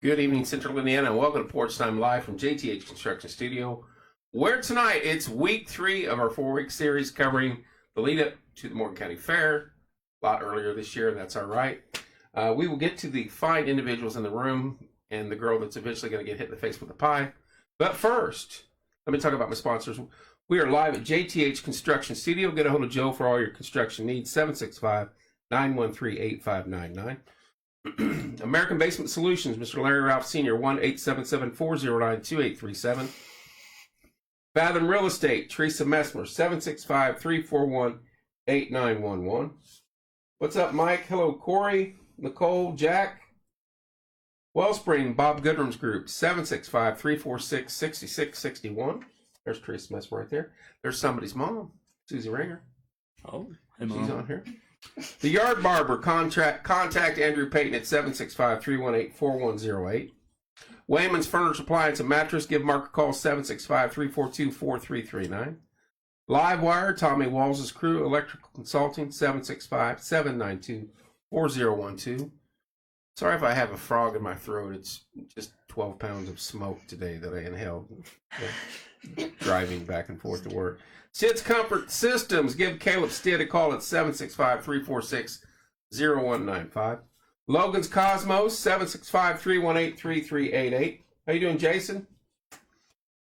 Good evening, Central Indiana, and welcome to Porch Time Live from JTH Construction Studio, where tonight it's week 3 of our 4-week series covering the lead up to the Morgan County Fair. A lot earlier this year, and that's all right. We will get to the fine individuals in the room and the girl that's eventually going to get hit in the face with a pie. But first, let me talk about my sponsors. We are live at JTH Construction Studio. Get a hold of Joe for all your construction needs, 765-913-8599. American Basement Solutions, Mr. Larry Ralph Sr., 1-877-409-2837. Fathom Real Estate, Teresa Messmer, 765-341-8911. What's up, Mike? Hello, Corey, Nicole, Jack. Wellspring, Bob Goodrum's Group, 765-346-6661. There's Teresa Messmer right there. There's somebody's mom, Susie Ringer. Oh, hey, Mom. She's on here. The Yard Barber, contact Andrew Payton at 765-318-4108. Wayman's Furniture Appliance and Mattress, give Mark a call, 765-342-4339. Livewire, Tommy Walls' Crew, Electrical Consulting, 765-792-4012. Sorry if I have a frog in my throat. It's just 12 pounds of smoke today that I inhaled driving back and forth to work. Sid's Comfort Systems. Give Caleb Stitt a call at 765-346-0195. Logan's Cosmos, 765-318-3388. How you doing, Jason?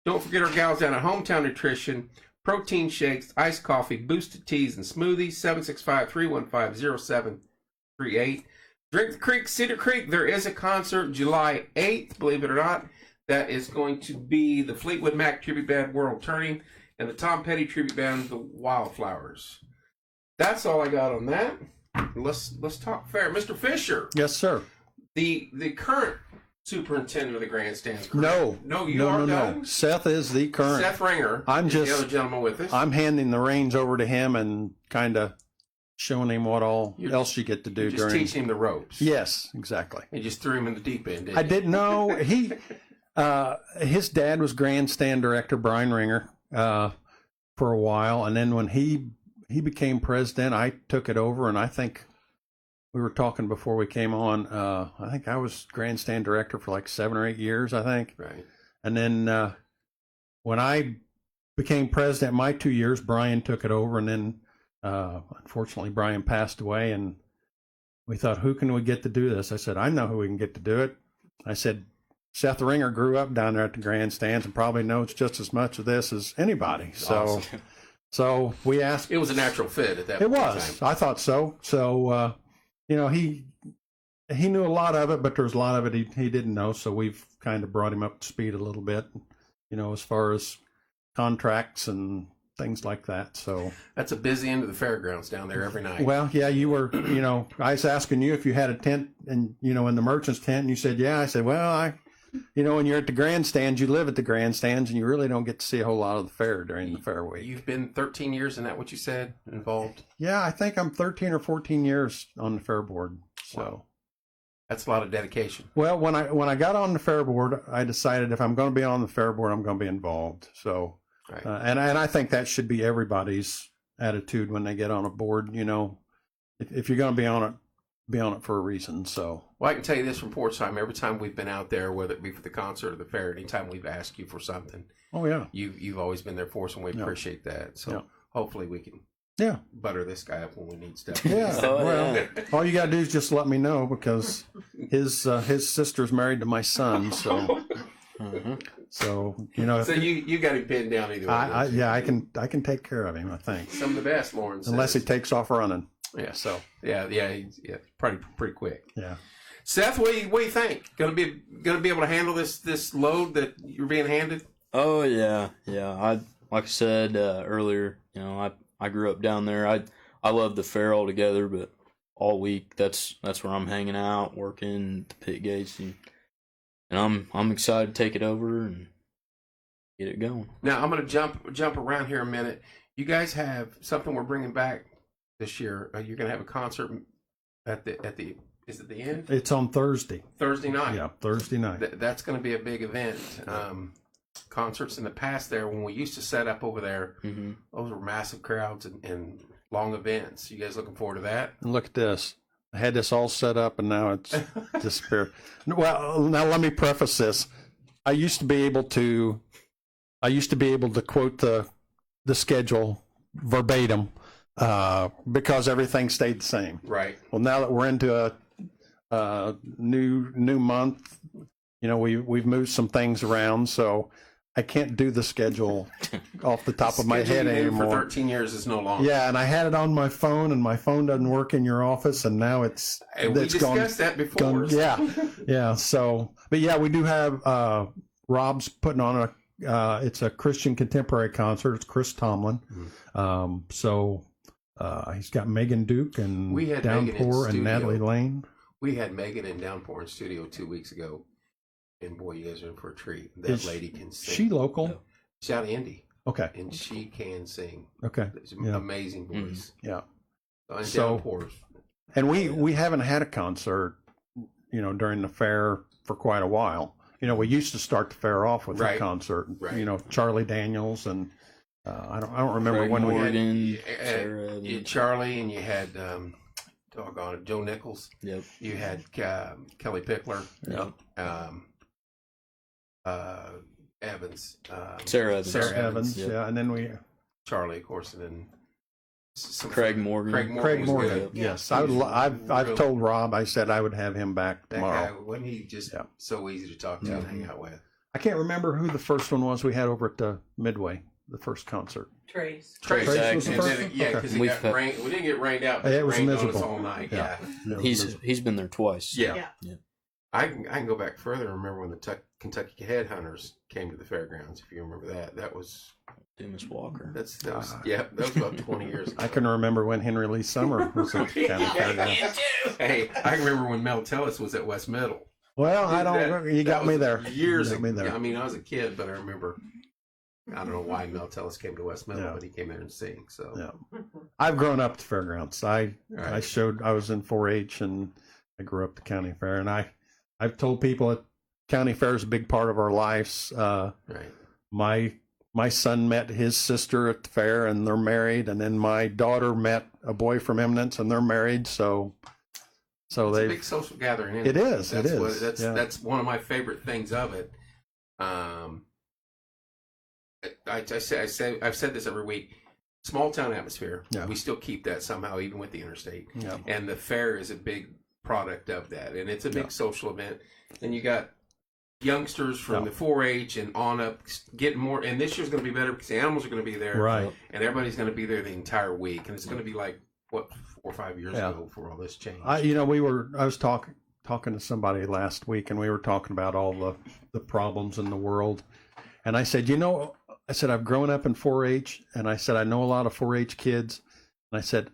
Don't forget our gals down at Hometown Nutrition. Protein shakes, iced coffee, boosted teas, and smoothies, 765-315-0738. Drink the Creek, Cedar Creek. There is a concert July 8th, believe it or not. That is going to be the Fleetwood Mac Tribute Band World Turning and the Tom Petty Tribute Band, The Wildflowers. That's all I got on that. Let's talk fair. Mr. Fisher. Yes, sir. The current superintendent of the grandstands. No, you are done? No. Seth is the current. Seth Ringer. The other gentleman with us. I'm handing the reins over to him and kind of showing him what else you get to do just teaching him the ropes. Yes, exactly. You just threw him in the deep end, didn't you? I didn't know. His dad was grandstand director, Brian Ringer, for a while, and then when he became president, I took it over, and I think we were talking before we came on. I think I was grandstand director for like 7 or 8 years, I think. Right. And then when I became president, my 2 years, Brian took it over, and then unfortunately Brian passed away, and we thought, who can we get to do this? I said, I know who we can get to do it. I said, Seth Ringer grew up down there at the grandstands and probably knows just as much of this as anybody. Awesome. So we asked. It was a natural fit at that point. It was. I thought so. So, he knew a lot of it, but there's a lot of it he didn't know. So we've kind of brought him up to speed a little bit, as far as contracts and things like that. So that's a busy end of the fairgrounds down there every night. Well, yeah, you were, I was asking you if you had a tent and, in the merchant's tent, and you said, yeah. I said, well, when you're at the grandstands, you live at the grandstands, and you really don't get to see a whole lot of the fair during the fair week. You've been 13 years, isn't that what you said, involved? Yeah, I think I'm 13 or 14 years on the fair board. So wow. That's a lot of dedication. Well, when I got on the fair board, I decided if I'm going to be on the fair board, I'm going to be involved. So, right. And I think that should be everybody's attitude when they get on a board. If you're going to be on it for a reason. So, well, I can tell you this from Porch Time. Every time we've been out there, whether it be for the concert or the fair, anytime we've asked you for something, oh yeah, you've always been there for us, and we appreciate that. So hopefully we can butter this guy up when we need stuff. Yeah. Well, all you got to do is just let me know, because his sister's married to my son. So. Mm-hmm. So so you got him pinned down either way. I can take care of him. I think some of the best, Lauren says. Unless he takes off running. Yeah. So yeah, pretty quick. Yeah. Seth, what do you think? Going to be able to handle this load that you're being handed? Oh yeah. Like I said earlier, I grew up down there. I love the fair altogether, but all week that's where I'm hanging out, working the pit gates, and I'm excited to take it over and get it going. Now I'm going to jump around here a minute. You guys have something we're bringing back this year. You're going to have a concert at the is it the end? It's on Thursday. Thursday night. Yeah, Thursday night. That's going to be a big event. Concerts in the past there, when we used to set up over there, those were massive crowds and long events. You guys looking forward to that? And look at this. I had this all set up, and now it's disappeared. Well, now let me preface this. I used to be able to quote the schedule verbatim because everything stayed the same. Right. Well, now that we're into a new month, we've moved some things around, so I can't do the schedule off the top of my head anymore. For 13 years is no longer. Yeah, and I had it on my phone, and my phone doesn't work in your office, and now it's we discussed that before. Yeah. So, but yeah, we do have Rob's putting on it's a Christian contemporary concert. It's Chris Tomlin. So he's got Megan Duke and we had Downpour and Natalie Lane. We had Megan and Downpour in studio 2 weeks ago. And boy, you guys are in for a treat. That lady can sing. She local? She's out of Indy. Okay. And she can sing. Okay. It's an amazing voice. Yeah. And Downpour. And we haven't had a concert, during the fair for quite a while. We used to start the fair off with a concert. Right. Charlie Daniels and I don't remember Craig when Morgan, you had Charlie, and you had doggone it, Joe Nichols. Yep. You had Kelly Pickler. Yep. Evans. Sarah Evans. Sarah Evans. Yep. Yeah, and then Charlie, of course, and then Craig Morgan. Craig was Morgan. good. Yes, I've told Rob. I said I would have him back That tomorrow. guy, wasn't he just so easy to talk to and hang out with? I can't remember who the first one was we had over at the Midway, the first concert. Trace. Trace was the And first then, one? yeah, Okay. because we didn't get rained out. But Yeah, it was rained on us miserable. all night. Yeah. Yeah. He's been there twice. Yeah. Yeah. I can go back further and remember when the Kentucky Headhunters came to the fairgrounds. If you remember that, that was Dennis Walker. that was about 20 years ago. I can remember when Henry Lee Summer was at the county fairground. Hey, I can remember when Mel Tellis was at West Middle. Well, I don't. You got me there. Years You got me ago. there. I mean, I was a kid, but I remember. I don't know why Mel Tellis came to West Middle, but he came there and sang. So Yeah. I've grown up at the fairgrounds. I Right. I was in 4-H and I grew up at the county fair, and I've told people that county fair is a big part of our lives. right. My son met his sister at the fair, and they're married, and then my daughter met a boy from Eminence, and they're married. So It's a they. big social gathering. Isn't It is. That's It is. What, that's one of my favorite things of it. I've said this every week. Small town atmosphere. Yeah. We still keep that somehow, even with the interstate. Yeah. And the fair is a big product of that, and it's a big social event. And you got youngsters from the 4-H and on up getting more. And this year's going to be better because the animals are going to be there, Right. and everybody's going to be there the entire week, and it's going to be like 4 or 5 years ago before all this changed. I was talking to somebody last week, and we were talking about all the problems in the world, and I said, I've grown up in 4-H, and I said I know a lot of 4-H kids, and I said,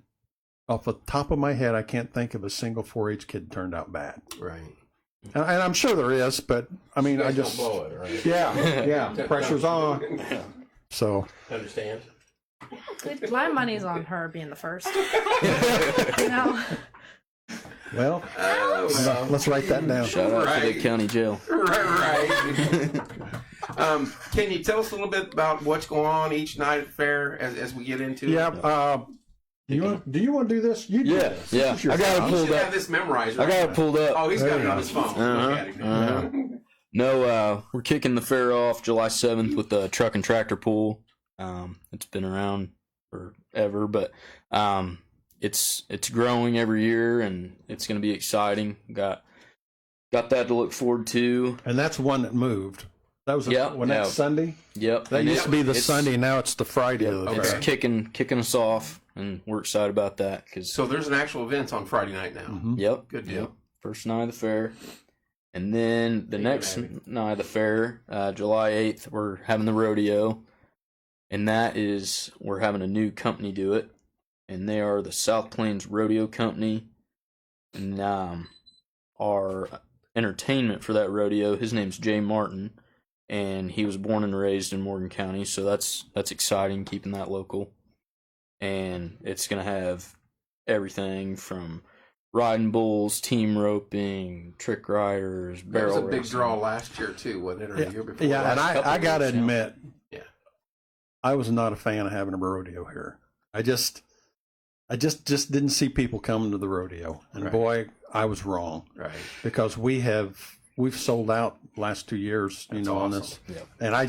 off the top of my head, I can't think of a single 4-H kid turned out bad. Right. And I'm sure there is, but I mean, I just don't blow it, right? yeah, pressure's on. So Understand? My money's on her being the first. No. well, Oh, let's write that down. Shout out to Right. the county jail. right. Can you tell us a little bit about what's going on each night at the fair as we get into it? Yeah. Do you want to do this? You do Yeah, this. yeah. This is your I got it thing. You pulled should up. have this memorized. I Right? got it pulled up. Oh, he's got it on his phone. Uh-huh, Look at him. uh-huh. No, we're kicking the fair off July 7th with the truck and tractor pull. It's been around forever, but it's growing every year, and it's going to be exciting. Got that to look forward to. And that's one that moved. That was that's Sunday. Yep. That and used to be the it's- Sunday. Now it's the Friday of the It's fair. kicking us off, and we're excited about that because So there's an actual event on Friday night now. Mhm. yep, Good deal. Yep. First night of the fair, and then the next night of the fair, July 8th, we're having the rodeo, and we're having a new company do it, and they are the South Plains Rodeo Company, and our entertainment for that rodeo, his name's Jay Martin, and he was born and raised in Morgan County, so that's exciting, keeping that local. And it's gonna have everything from riding bulls, team roping, trick riders, That barrel was a big racing. draw last year too, wasn't it? Or the year before? Yeah, and last couple I got to years, yeah. admit, Yeah. I was not a fan of having a rodeo here. I just didn't see people coming to the rodeo, and Right. boy, I was wrong Right. because we've sold out last 2 years, That's on awesome. this, Yep. and I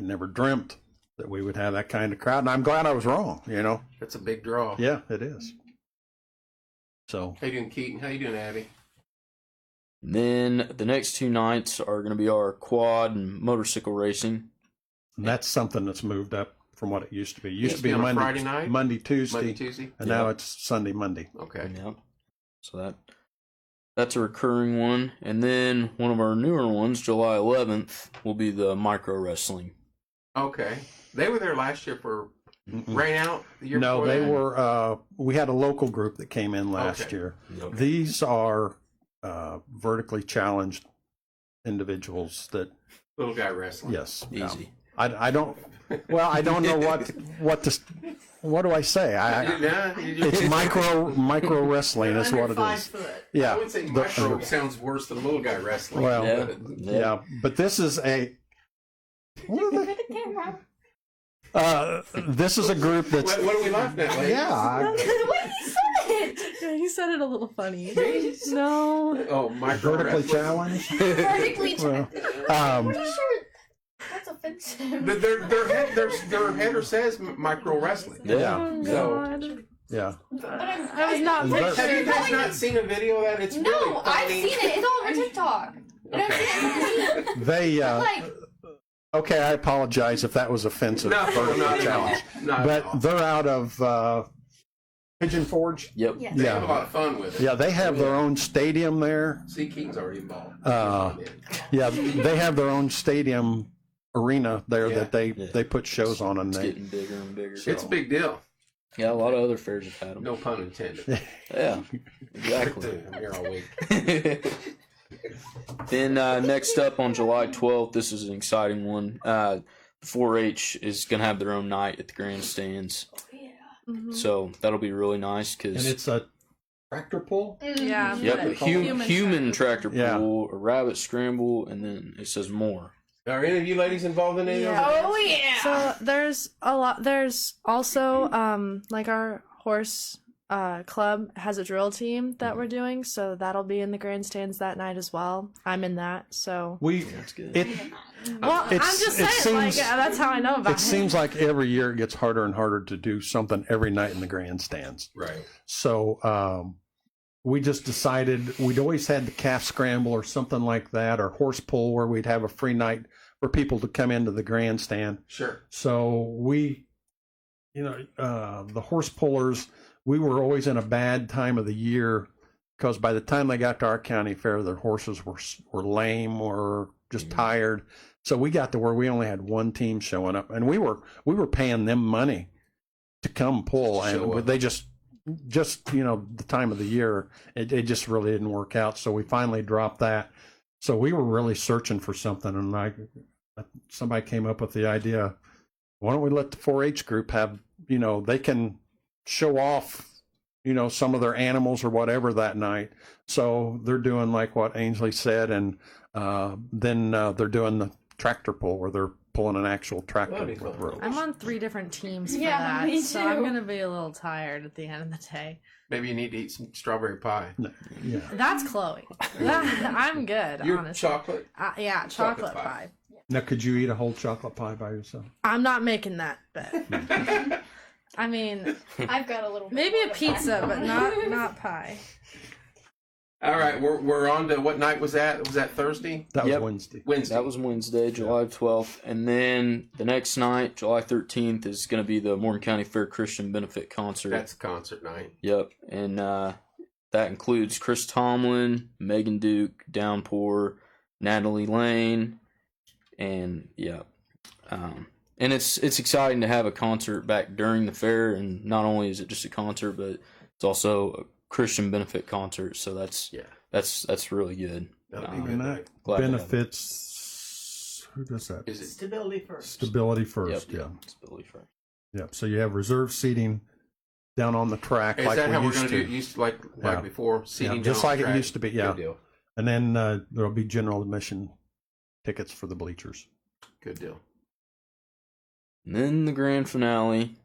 never dreamt that we would have that kind of crowd, and I'm glad I was wrong. That's a big draw. Yeah, it is. So How you doing, Keaton? How you doing, Abby? And then the next 2 nights are going to be our quad and motorcycle racing. that's something that's moved up from what it used to be. It used to be on a Monday, Friday night? Monday, Tuesday, Monday, Tuesday? and now it's Sunday, Monday. Okay. Yep. So that's a recurring one. And then one of our newer ones, July 11th, will be the micro wrestling. Okay. They were there last year for Mm-mm. Rain Out the year No, before they that? were. We had a local group that came in last Okay. year. Yep. These are vertically challenged individuals that, Little guy wrestling. yes, Easy. I don't. Well, I don't know what do I say? It's micro wrestling is what it is. Yeah. I would say micro sounds worse than little guy wrestling. Well, Yeah. yeah, but this is a. What are this is a group that's. What are we laughing at, ladies? Yeah. What you said? Yeah, he said it a little funny. Me? No. Oh, micro Vertically wrestling. challenged. Vertically Well, challenged. Pretty sure that's offensive. Their header says micro wrestling. Yeah. Oh, So- God. Yeah. But I'm, I was not Ver- Have you guys picturing. not seen a video of that? It's No, really funny. I've seen it. It's all over TikTok. And I've seen it. They. Like, Okay, I apologize if that was offensive. No, vertically not at all. challenged. Not at all. But they're out of Pigeon Forge. Yep. yes. They Yeah. have a lot of fun with it. Yeah, they have their own stadium there. See, Keaton's already involved. Yeah, they have their own stadium arena there Yeah. that they Yeah. put shows on, and It's they. getting bigger and bigger. It's a big deal. Yeah, a lot of other fairs have had them. No pun intended. Yeah, exactly. I'm here all week. Then next up on July 12th, this is an exciting one. 4-H is going to have their own night at the grandstands. Yeah. Mhm. So that'll be really nice And because it's a tractor pull. Yeah. yep, a human tractor Yeah. pull, a rabbit scramble, and then it says more. Are any of you ladies involved in any of Yeah. those? Oh yeah. So there's a lot. There's also like our horse club has a drill team that we're doing, so that'll be in the grandstands that night as well. I'm in that, so. That's good. It Well, I'm It's- just it saying, like seems- that's how I know about it seems like every year it gets harder and harder to do something every night in the grandstands. Right. So we just decided we'd always had the calf scramble or something like that, or horse pull, where we'd have a free night for people to come into the grandstand. Sure. So we, the horse pullers, we were always in a bad time of the year because by the time they got to our county fair, their horses were lame or just tired. So we got to where we only had one team showing up, and we were paying them money to come pull, Show and up. they just the time of the year, it just really didn't work out. So we finally dropped that. So we were really searching for something, and somebody came up with the idea, why don't we let the 4-H group have, they can show off, some of their animals or whatever that night. So they're doing like what Ainsley said, and then they're doing the tractor pull where they're pulling an actual tractor That'd be with fun. ropes. I'm on 3 different teams for Yeah, that, me so I'm too. gonna be a little tired at the end of the day. Maybe you need to eat some strawberry pie. Yeah. That's Chloe. I'm good, Your honestly. chocolate? Yeah, chocolate pie. pie. Now, could you eat a whole chocolate pie by yourself? I'm not making that bet. I mean, I've got a little. maybe a bit pizza, of but not pie. All right, we're on to what night was that? Was that Thursday? That Yep. was Wednesday. Wednesday. That was Wednesday, July 12th. And then the next night, July 13th, is going to be the Morgan County Fair Christian Benefit Concert. That's concert night. Yep. And that includes Chris Tomlin, Megan Duke, Downpour, Natalie Lane, and yeah. And it's exciting to have a concert back during the fair, and not only is it just a concert, but it's also a Christian benefit concert. So that's really good. That'll be a And good that night. Glad to have it. benefits, who does that? Is it? Stability first. Stability first, Yep. yeah. It's Billy Frank. Yep. So you have reserved seating down on the track Is like that we how we're used going to do to. it? Used to like Yeah. before seating, just down like the it track? used to be, yeah. Good deal. And then there'll be general admission tickets for the bleachers. Good deal. And then the grand finale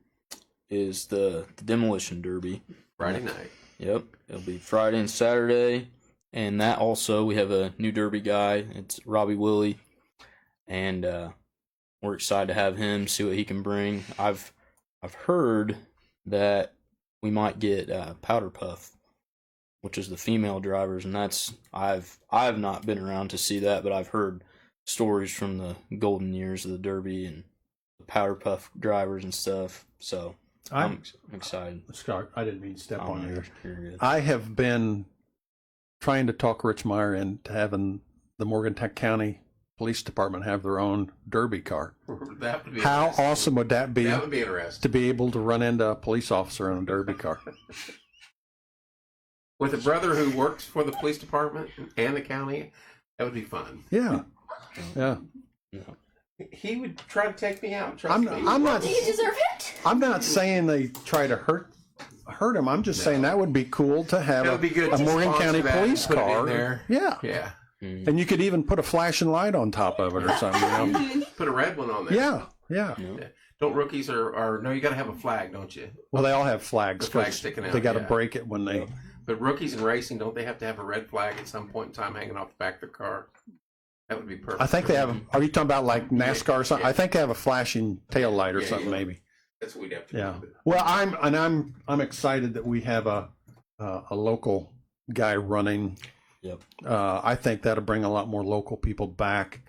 is the Demolition Derby. Friday night. Yep, it'll be Friday and Saturday, and that also we have a new Derby guy. It's Robbie Willie, and we're excited to have him, see what he can bring. I've heard that we might get Powder Puff, which is the female drivers, and that's I've not been around to see that, but I've heard stories from the golden years of the Derby and the Powder Puff drivers and stuff. So I'm excited. Scott, I didn't mean to step on you. You're good. I have been trying to talk Rich Meyer into having the Morgantown County Police Department have their own Derby car. That would be How interesting. awesome would that be? That would be interesting. To be able to run into a police officer in a Derby car. With a brother who works for the police department and the county, that would be fun. Yeah. Yeah. He would try to take me out. Trust I'm me. not Do you deserve it? I'm not saying they try to hurt him. I'm just saying that would be cool to have That would be good a to Morgan sponsor County that and police put it in car. there. Yeah. Yeah. And you could even put a flashing light on top of it or something. You know? Put a red one on there. Yeah. Yeah. Yeah. Don't rookies or no, you got to have a flag, don't you? Well, they all have flags. The flag's 'cause sticking out, They got to yeah. break it when they. But rookies in racing, don't they have to have a red flag at some point in time hanging off the back of their car? That would be perfect. I think they have. Are you talking about like NASCAR or something? Yeah. I think they have a flashing tail light or Yeah, something, yeah. maybe. That's what we'd have to Yeah. do. Well, I'm excited that we have a local guy running. Yep. I think that'll bring a lot more local people back.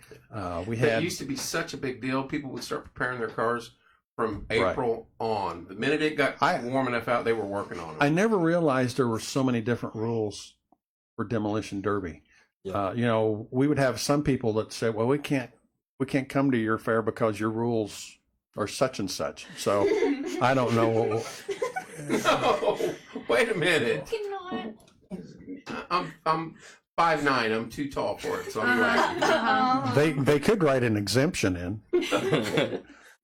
We That had used to be such a big deal. People would start preparing their cars from April on. The minute it got warm enough out, they were working on it. I never realized there were so many different rules for demolition derby. Yeah. You know, we would have some people that say, "Well, we can't come to your fair because your rules are such and such." So I don't know. No, wait a minute. Cannot. I'm 5'9". I'm too tall for it, so I'm glad. They could write an exemption in.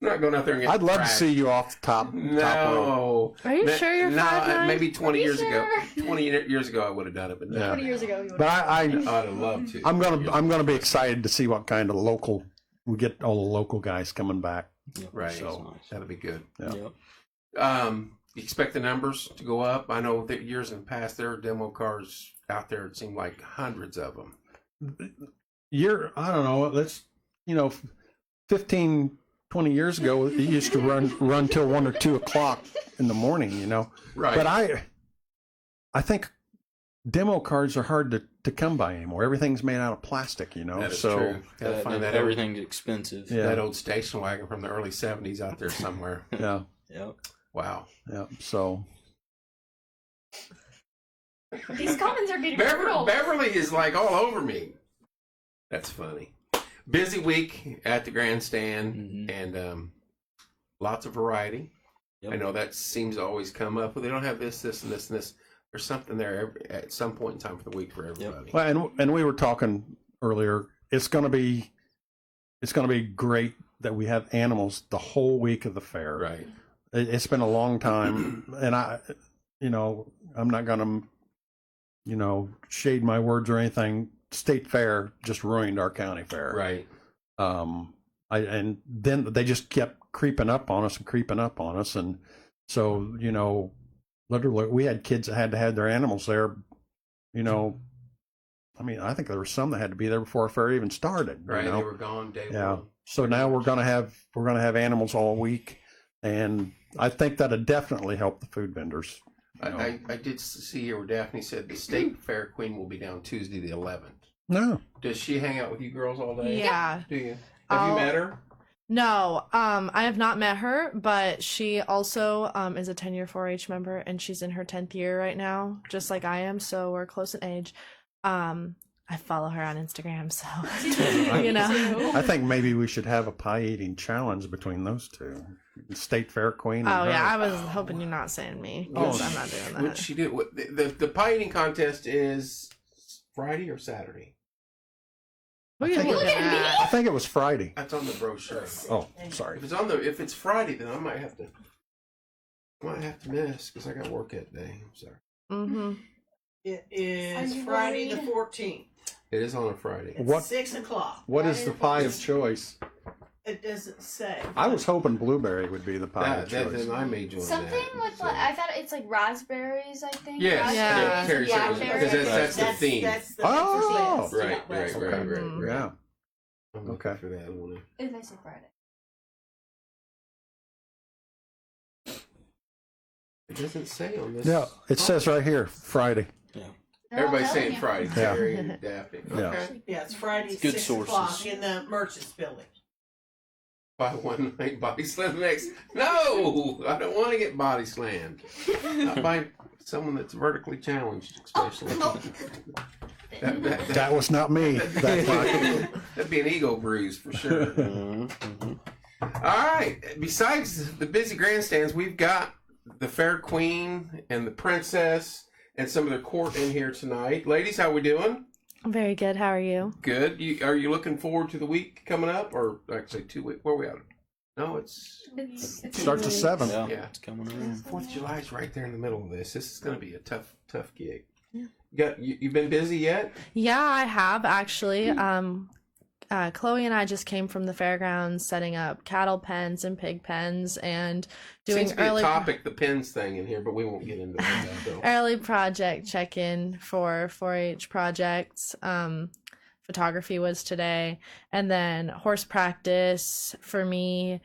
I'm not going out there and get I'd love to crashed. see you off the top rope. No. Are you sure you're 5'9"? Maybe 20 years ago. sure? 20 years ago, I would have done it, but no. Yeah. 20 years ago, you would But I'd have loved to. I'm gonna be excited to see what kind of local we get. All the local guys coming back. Right. So That'll be good. yeah. Yep. You expect the numbers to go up? I know that years in the past, there were demo cars out there. It seemed like hundreds of them. I don't know. Let's 15, 20 years ago, it used to run till 1 or 2 o'clock in the morning. You know. Right. But I think demo cars are hard to come by anymore. Everything's made out of plastic. You know. That is so true. Gotta find that everything's expensive. Yeah. that old station wagon from the early 70s out there somewhere. yeah. Yep. Wow. Yeah. So These comments are getting brutal. Beverly is like all over me. That's funny. Busy week at the grandstand and lots of variety. Yep. I know that seems to always come up. Well, they don't have this, and this. There's something there at some point in time for the week for everybody. well, and we were talking earlier. It's going to be great that we have animals the whole week of the fair. Right. It's been a long time, and I'm not going to, shade my words or anything. State Fair just ruined our county fair. Right. And then they just kept creeping up on us, and so literally we had kids that had to have their animals there. I mean, I think there were some that had to be there before our fair even started. Right. They were gone day Yeah. one. So now we're gonna have animals all week, and I think that'll definitely help the food vendors. I did see here where Daphne said the state fair queen will be down Tuesday the 11th. No, Does she hang out with you girls all day? Yeah. Do you? Have you met her? No, I have not met her, but she also is a 10-year 4-H member, and she's in her 10th year right now, just like I am, so we're close in age. I follow her on Instagram, so, I think maybe we should have a pie eating challenge between those two, State Fair Queen. And Oh, her. yeah, I was hoping you're not saying me, because I'm not doing What that. she do? The pie eating contest is Friday or Saturday? What are you I think- looking I at? think it was Friday. That's on the brochure. Oh, sorry. If it's Friday, then I might have to miss because I got work that day. I'm sorry. Mm-hmm. It Are is you Friday the worried? 14th. It is on a Friday. At What- 6 o'clock. What is the pie of choice? It doesn't say. I was hoping blueberry would be the pie of choice. Then I made you on Something that, with so. like I thought it's like raspberries. I think. Yes, Yeah. cherries, Blackberries. because that's the theme. That's the Oh. Right. Yeah. I'm looking Okay. for that one. If I say Friday. It doesn't say on this. Yeah, it says right here, Friday. They're all Everybody's telling saying you. Friday. Yeah. Terry and Daphne. Yeah. Okay. Yeah, it's Friday, Good 6 sources. o'clock in the Merchants Building. Buy one, make body slam next. No, I don't want to get body slammed. Not by someone that's vertically challenged, especially. That was not me. That'd be an ego bruise for sure. Mm-hmm. All right. Besides the busy grandstands, we've got the Fair Queen and the Princess and some of their court in here tonight. Ladies, how we doing? Very good. How are you? Good. Are you looking forward to the week coming up, or actually 2 weeks? Where are we at? No, it's Starts at 7. Yeah, Yeah. it's coming around. 4th of July is right there in the middle of this. This is going to be a tough gig. Yeah. You've been busy yet? Yeah, I have actually. Chloe and I just came from the fairgrounds, setting up cattle pens and pig pens, and doing Seems to be early a topic, the pens thing in here, but we won't get into that. Though. early project check-in for 4-H projects. Photography was today, and then horse practice for me,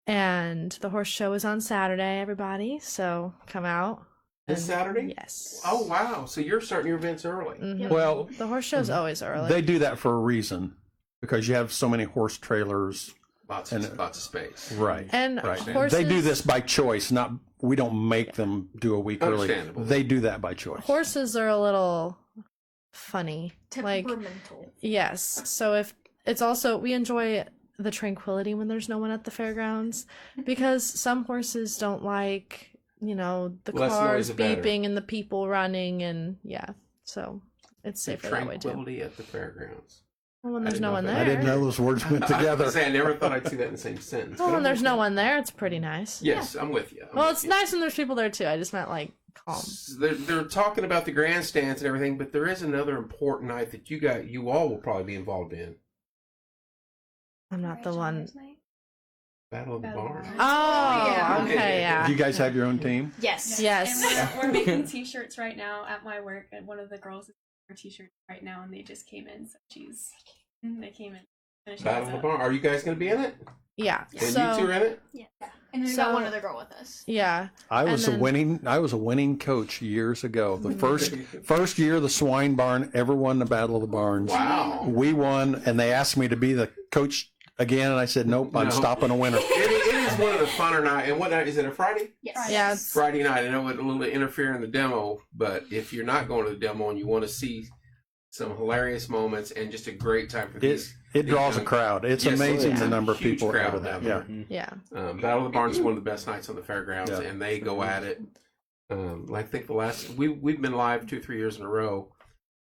and the horse show is on Saturday. Everybody, so come out. This And- Saturday? Yes. Oh wow! So you're starting your events early. Mhm. Well, The horse show's always early. they do that for a reason because you have so many horse trailers. Lots And- of space. Right. and Right. horses. They do this by choice. Not we don't make them do a week early. Understandable. They do that by choice. Horses are a little funny. Like, Temperamental. yes. So if it's also, we enjoy the tranquility when there's no one at the fairgrounds, because some horses don't like, the Less cars noise, the better. beeping and the people running, and yeah. So it's safer that way too. Tranquility at the fairgrounds. Well, when I there's didn't no know one that. there. I didn't know those words went I was together. gonna say, I never thought I'd see that in the same sentence. Well, but when I'm there's with no you. one there, it's pretty nice. Yes, I'm with you. Well, it's nice when there's people there too. I just meant like calm. They're talking about the grandstands and everything, but there is another important night that you all will probably be involved in. I'm not the one. Battle of the Barn. Oh, Yeah. okay, yeah. Do you guys have your own team? Yes. Yes. And we're making t-shirts right now at my work, and one of the girls is making her t-shirt right now, and they just came in, so they came in. finished Battle of those the up. Barn. Are you guys going to be in it? Yeah. And you two So are in it? Yeah. And then we So- got one other girl with us. yeah. I And was then- I was a winning coach years ago. The first year the swine barn ever won the Battle of the Barns. Wow. We won, and they asked me to be the coach again, and I said, nope, I'm No. stopping a winner. It is one of the funner nights. And what night is it? A Friday? Yes. Yeah. It's, Friday night. I know it will interfere in the demo, but if you're not going to the demo and you want to see some hilarious moments and just a great time for these, It draws a crowd. It's Yes, amazing it's the a number of huge people that crowd go to that. down Yeah. there. yeah. Battle of the Barn is one of the best nights on the fairgrounds, Yeah. and they go at it. I think the last we've been live 2-3 years in a row,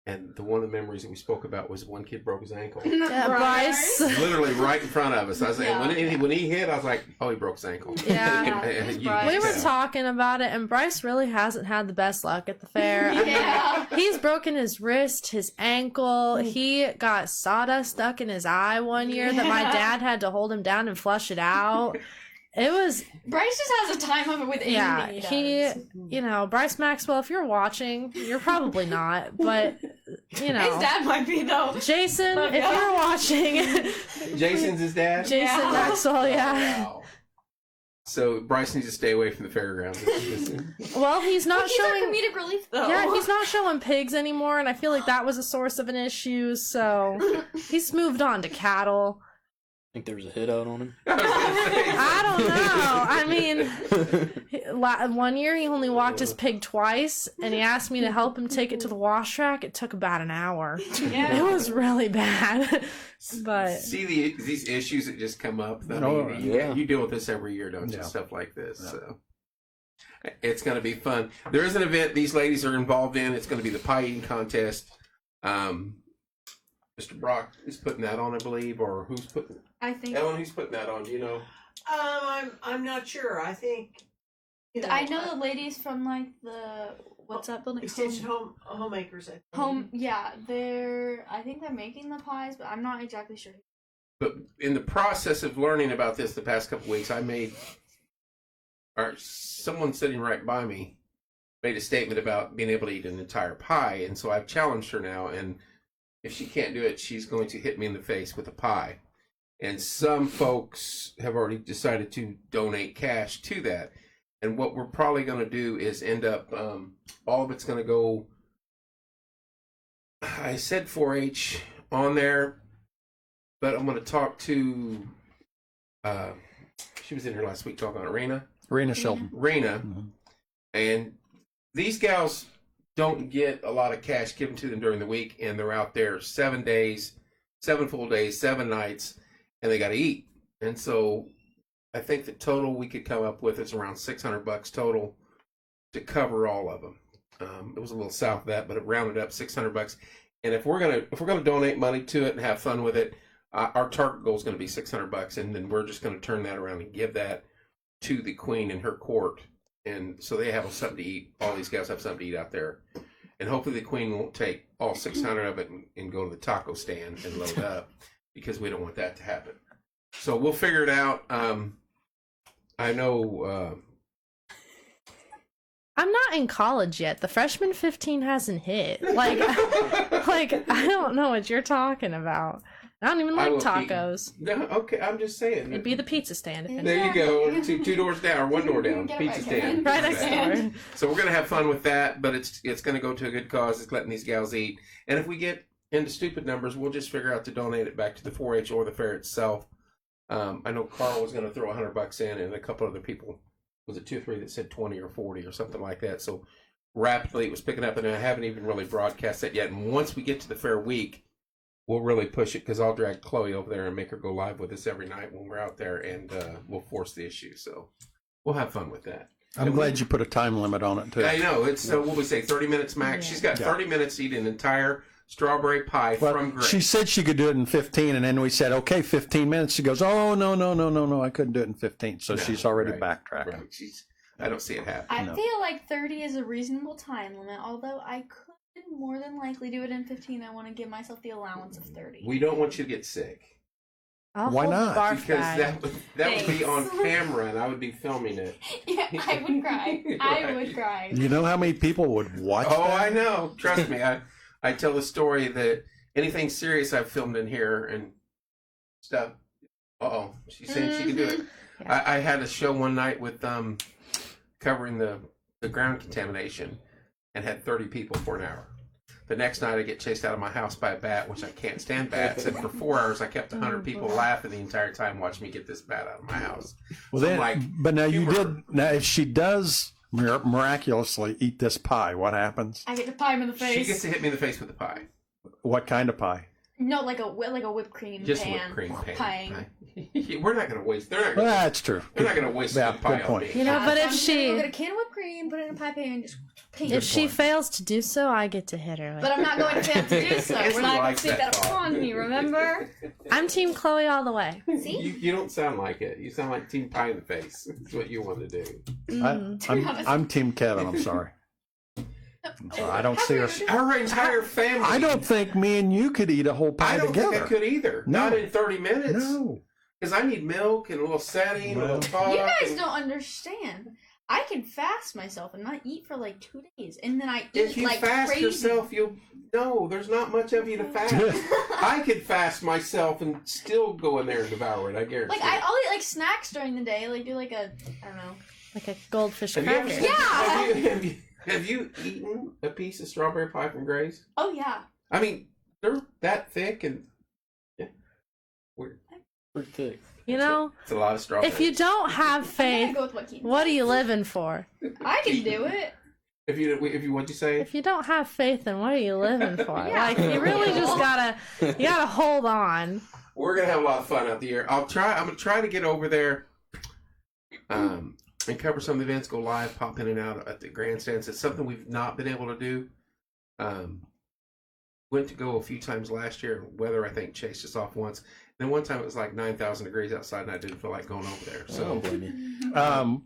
and one of the memories that we spoke about was one kid broke his ankle, Yeah, Bryce. literally right in front of us. I was like, Yeah. when he hit, I was like, oh, he broke his ankle. Yeah. And you Bryce. could We were tell. talking about it, and Bryce really hasn't had the best luck at the fair. I mean, Yeah. he's broken his wrist, his ankle. He got sawdust stuck in his eye one year that my dad had to hold him down and flush it out. It was, Bryce just has a time of it with anything yeah, he does. Bryce Maxwell, if you're watching, you're probably not, but, His dad might be, though. Jason, Love if ya. you're watching, Jason's his dad. Jason Yeah. Maxwell, yeah. Wow. So Bryce needs to stay away from the fairgrounds. Well, he's not He's our showing. comedic relief, though. Yeah, he's not showing pigs anymore, and I feel like that was a source of an issue, so he's moved on to cattle. I think there was a hit out on him. I don't know. I mean, one year he only walked his pig twice, and he asked me to help him take it to the wash track. It took about an hour. Yeah. It was really bad. But See these issues that just come up. I mean, Oh, yeah. you deal with this every year, don't you? Yeah. Stuff like this. Yeah. So it's going to be fun. There is an event these ladies are involved in. It's going to be the pie eating contest. Mr. Brock is putting that on, I believe, or who's putting? I think. Ellen, who's putting that on? Do you know? I'm not sure. I think. I know the ladies from, like, the. What's that building? Extension homemakers. I think. Home. Yeah, I think they're making the pies, but I'm not exactly sure. But in the process of learning about this the past couple weeks, someone sitting right by me made a statement about being able to eat an entire pie, and so I've challenged her now, and if she can't do it, she's going to hit me in the face with a pie. And some folks have already decided to donate cash to that. And what we're probably going to do is end up, all of it's going to go, I said 4-H on there, but I'm going to talk to, she was in here last week talking about Rena Shelton. Rena. And these gals don't get a lot of cash given to them during the week, and they're out there 7 days, 7 full days, 7 nights, and they got to eat. And so I think the total we could come up with is around $600 total to cover all of them. It was a little south of that, but it rounded up $600. And if we're gonna donate money to it and have fun with it, our target goal is going to be $600, and then we're just going to turn that around and give that to the queen in her court. And so they have something to eat. All these guys have something to eat out there. And hopefully the queen won't take all 600 of it and go to the taco stand and load up, because we don't want that to happen. So we'll figure it out. I know... I'm not in college yet. The freshman 15 hasn't hit. Like, I don't know what you're talking about. I don't even like tacos. No, okay, I'm just saying. It'd be the pizza stand. There you go. Two doors down, or one door down. Pizza stand. Right next door. So we're going to have fun with that, but it's going to go to a good cause. It's letting these gals eat. And if we get into stupid numbers, we'll just figure out to donate it back to the 4-H or the fair itself. I know Carl was going to throw $100 in, and a couple other people, was it 2 or 3 that said 20 or 40 or something like that. So rapidly it was picking up, and I haven't even really broadcast that yet. And once we get to the fair week, we'll really push it, because I'll drag Chloe over there and make her go live with us every night when we're out there, and we'll force the issue. So we'll have fun with that. I'm glad you put a time limit on it, too. I know. It's, what we say, 30 minutes max. Yeah. She's got 30 minutes to eat an entire strawberry pie from Grace. She said she could do it in 15, and then we said, okay, 15 minutes. She goes, oh, no, I couldn't do it in 15. So she's already backtracked. Right. I don't see it happening. I feel like 30 is a reasonable time limit, although I could more than likely do it in 15. I want to give myself the allowance of 30. We don't want you to get sick. Why not? Because that would be on camera, and I would be filming it. Yeah, I would cry. I would cry. You know how many people would watch that? I know. Trust me. I tell the story that anything serious I've filmed in here and stuff. She's saying she can do it. Yeah. I had a show one night with covering the ground contamination, and had 30 people for an hour. The next night I get chased out of my house by a bat, which I can't stand bats, and for 4 hours I kept 100 people laughing the entire time watching me get this bat out of my house. Well, so but now you did. Now if she does miraculously eat this pie, what happens? I get to pie him in the face. She gets to hit me in the face with the pie. What kind of pie? No, like a whipped cream Just pan. Just whipped cream pan. Pie. We're not going to waste. Well, that's true. They're not going to waste the pie on me. You know, but if she get a can of whipped cream, put it in a pie pan, and just if she fails to do so, I get to hit her. But I'm not going to fail to do so. We're not going to take that upon me. Remember? I'm Team Chloe all the way. See? You don't sound like it. You sound like Team Pie in the face. That's what you want to do. I'm Team Kevin. I'm sorry. I don't see her. Our entire family. I don't think me and you could eat a whole pie together. I don't think I could either. No. Not in 30 minutes. No. Because I need milk and a little setting, a little talk. You guys don't understand. I can fast myself and not eat for like 2 days, and then I eat if you like fast crazy. yourself, there's not much of you to fast. I could fast myself and still go in there and devour it. I guarantee. Like I'll eat like snacks during the day, like do like a like a goldfish have cracker. Have you eaten a piece of strawberry pie from Gray's? Oh yeah. I mean, they're that thick and weird. Pretty thick. You know, it's a lot of strawberries. If you don't have faith, what are you living for? I can do it. If you what'd you say? If you don't have faith, then what are you living for? Like you really just gotta hold on. We're gonna have a lot of fun out there. I'm gonna try to get over there, and cover some of the events. Go live, pop in and out at the grandstands. It's something we've not been able to do. Went to go a few times last year. Weather, I think, chased us off once. Then one time it was like 9,000 degrees outside, and I didn't feel like going over there. So,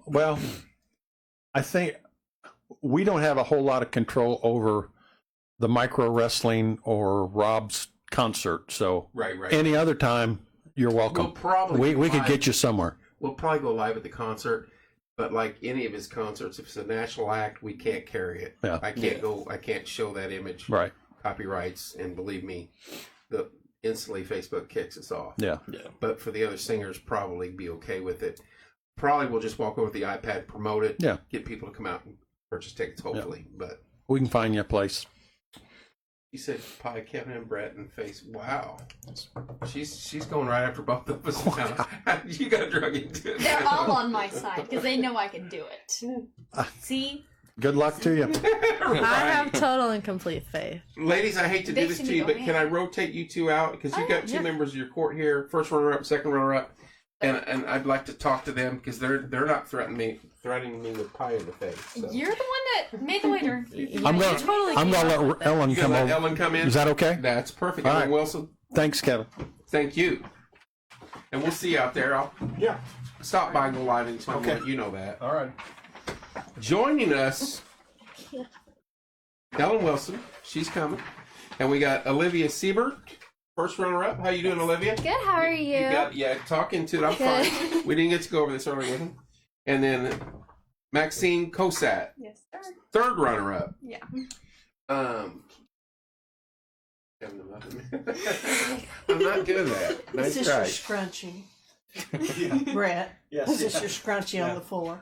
well, I think we don't have a whole lot of control over the micro wrestling or Rob's concert. So, right. Any other time, You're welcome. We'll probably We could live- get you somewhere. We'll probably go live at the concert, but like any of his concerts, if it's a national act, we can't carry it. Yeah. I can't go. I can't show that image. Right. Copyrights, and believe me, instantly Facebook kicks us off. Yeah. But for the other singers, probably be okay with it. Probably we'll just walk over with the iPad, promote it, Yeah. get people to come out and purchase tickets. Hopefully, but We can find you a place. you said pie, Kevin and Brett, and face. Wow, she's going right after both of us now. You got drug into it. They're all on my side because they know I can do it. See? Good luck to you. I have total and complete faith. Ladies, I hate to do They this seem to to you, go but can I in. rotate you two out? Because you've got two yeah. members of your court here, first runner-up, second runner-up, and I'd like to talk to them because they're not threatening me with pie in the face. So. You're the one that made the wager. I'm you gonna totally I'm came gonna up let with it. Ellen You come gonna let over. Ellen come in? Is that okay? That's perfect. All Ellen right. Wilson, Thanks, Kevin. thank you. And we'll see you out there. I'll stop by and go live anytime. Okay. You know that. All right. Joining us, Ellen Wilson. She's coming. And we got Olivia Siebert, first runner-up. How you doing, Olivia? Good, how are you? Talk into it. I'm Good. fine. We didn't get to go over this earlier with him. And then Maxine Kosat, Yes, sir. third runner-up. Yeah. Kevin, I'm not good at that. Is Nice this your try. scrunchie? Brett? Is this your scrunchie on the floor?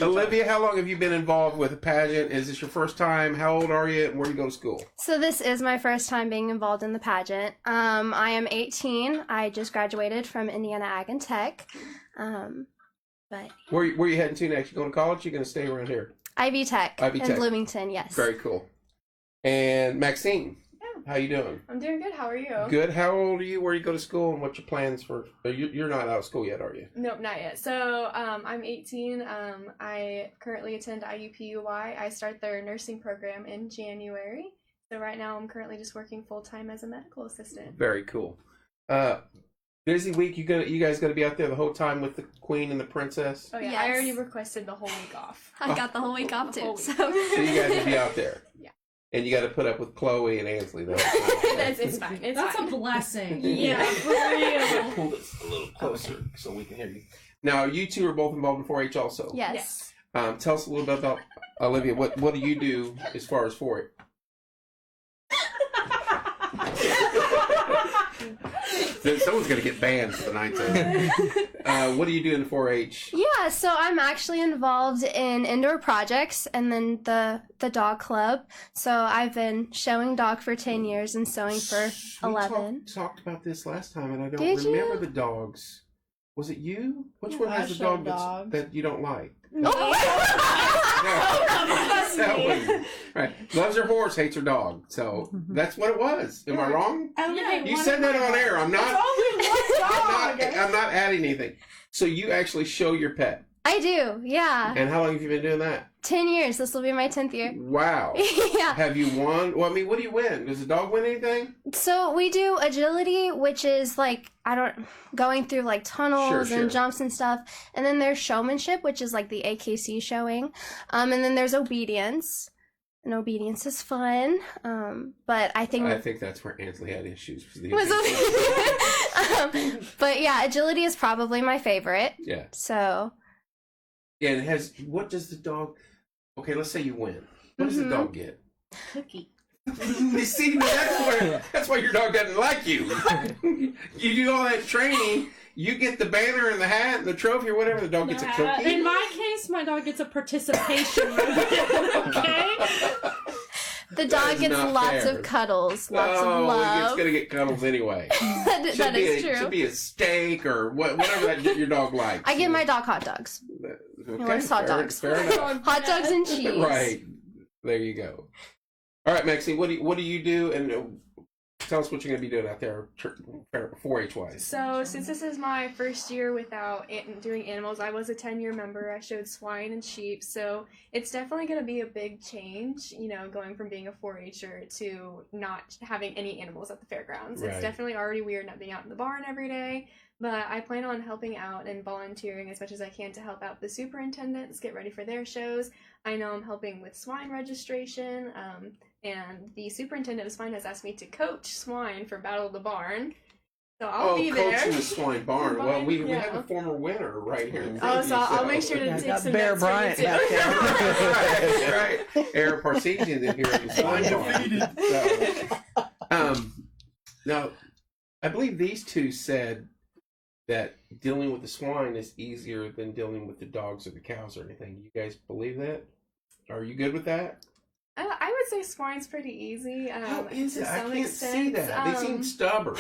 Olivia, how long have you been involved with a pageant? Is this your first time? How old are you? And where do you go to school? So this is my first time being involved in the pageant. I am 18. I just graduated from Indiana Ag and Tech. But Where you heading to next? You going to college? You going to stay around here? Ivy Tech Ivy in Tech. Bloomington, yes. Very cool. And Maxine, how you doing? I'm doing good. How are you? Good. How old are you? Where you go to school? And what's your plans for? You're not out of school yet, are you? Nope, not yet. So I'm 18. I currently attend IUPUI. I start their nursing program in January. So right now I'm currently just working full time as a medical assistant. Very cool. Busy week. You guys got to be out there the whole time with the queen and the princess. Oh yeah, Yes. I already requested the whole week off. I got the whole week off The whole too. week. So So you guys will be out there. Yeah. And you got to put up with Chloe and Ansley though. it's fine. It's That's fine. a blessing. Yeah, for real. Pull this a little closer so we can hear you. Now, you two are both involved in 4-H also. Yes. Yes. Tell us a little bit about Olivia. What do you do as far as 4-H? Someone's going to get banned for the night time. What do you do in 4-H? Yeah, so I'm actually involved in indoor projects and then the dog club. So I've been showing dog for 10 years and sewing for 11. We talked about this last time, and I don't Did you? remember the dogs. Was it you? Which one I has a show dog dogs. that you don't like? That's That me. was- right. Loves her horse, hates her dog. So that's what it was. Am I wrong? You said that on air. I'm not. I'm not adding anything. So you actually show your pet. I do, yeah. And how long have you been doing that? 10 years. This will be my 10th year. Wow. Yeah. Have you won? Well, I mean, what do you win? Does the dog win anything? So we do agility, which is like going through like tunnels Sure. and jumps and stuff. And then there's showmanship, which is like the AKC showing. And then there's obedience. And obedience is fun. But I think that's where Ansley had issues. With the but yeah, agility is probably my favorite. yeah. So And what does the dog? Okay, let's say you win. What does the dog get? cookie. You see, that's why your dog doesn't like you. You do all that training, you get the banner and the hat and the trophy or whatever. The dog gets a cookie. In my case, my dog gets a participation ribbon. Okay. the That dog is gets not lots fair. of cuddles, lots Oh, of love. it's gonna get cuddles anyway. that is true. Should be a steak or whatever that your dog likes. I give my dog hot dogs. Okay, likes hot fair- dogs. Fair enough. Hot dogs and cheese. Right. There you go. All right, Maxine, what do you do? And tell us what you're going to be doing out there 4-H wise. So since this is my first year without doing animals, I was a 10-year member. I showed swine and sheep, so it's definitely going to be a big change, going from being a 4-H'er to not having any animals at the fairgrounds. Right. It's definitely already weird not being out in the barn every day, but I plan on helping out and volunteering as much as I can to help out the superintendents get ready for their shows. I know I'm helping with swine registration, and the superintendent of swine has asked me to coach swine for Battle of the Barn. So I'll be coaching there. the swine barn. Well, we Yeah. have a former winner right here. Oh, so I'll make sure to Yeah, take got some Bear notes for you Bryant too. back there. right. Aaron Parseghian in here at the swine barn. So, now, I believe these two said that dealing with the swine is easier than dealing with the dogs or the cows or anything. Do you guys believe that? Are you good with that? I would say swine's pretty easy. How is to it? I some can't extent. see that. They seem stubborn.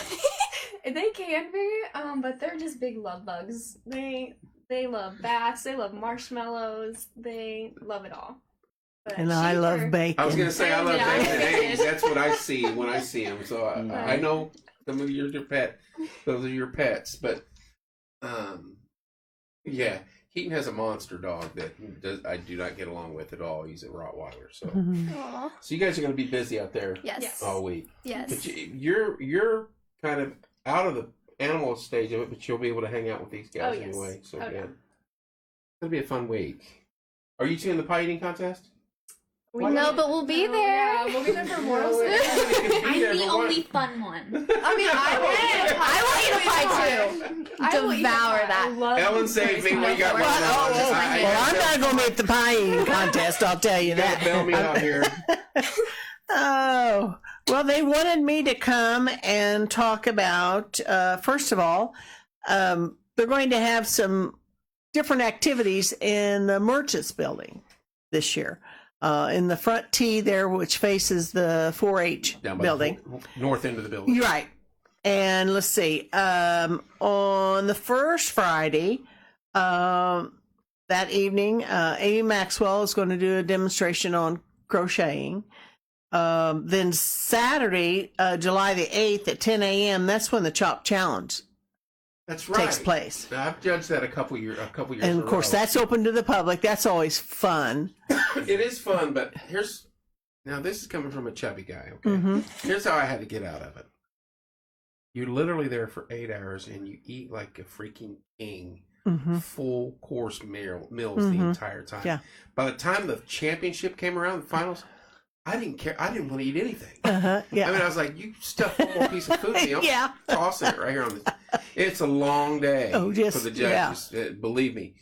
They can be, but they're just big love bugs. They love bats. They love marshmallows. They love it all. But And I sheep love are- bacon. I was gonna say I love Yeah. bacon and eggs. That's what I see when I see them. So I know some of your pet. Those are your pets, but yeah, Keaton has a monster dog that I do not get along with at all. He's a Rottweiler. So Aw. so you guys are gonna be busy out there Yes. all week. Yes. But you're kind of out of the animal stage of it, but you'll be able to hang out with these guys yes. anyway. So Oh, yeah, yeah. it'll be a fun week. Are you two in the pie eating contest? No, but we'll be there. Yeah, we'll be there for Memorial No, Day. I'm the only fun one. I mean, I I will eat a pie too. I will eat Devour pie. that. I love Ellen saved me. What you got going on? Well, I'm not going to be at the pie eating contest, I'll tell you You gotta that. bail me out here. Oh, well, they wanted me to come and talk about, first of all, they're going to have some different activities in the Merchants building this year. In the front T there, which faces the 4-H Down by building. the north end of the building. You're right. And let's see, on the first Friday, that evening, Amy Maxwell is going to do a demonstration on crocheting. Then Saturday, July the 8th at 10 a.m., that's when the Chop Challenge That's right. takes place. I've judged that a couple years. And in of a course, row. that's open to the public. That's always fun. It is fun, but now this is coming from a chubby guy. Okay, Mhm. here's how I had to get out of it. You're literally there for 8 hours, and you eat like a freaking king. Mhm. Full course meals the Mhm. entire time. Yeah. By the time the championship came around, the finals, I didn't care. I didn't want to eat anything. Uh-huh. Yeah. I mean, I was like, you stuff one more piece of food in me. I'm Yeah. tossing it right here on the. It's a long day Oh, yes, for the judges. Believe me,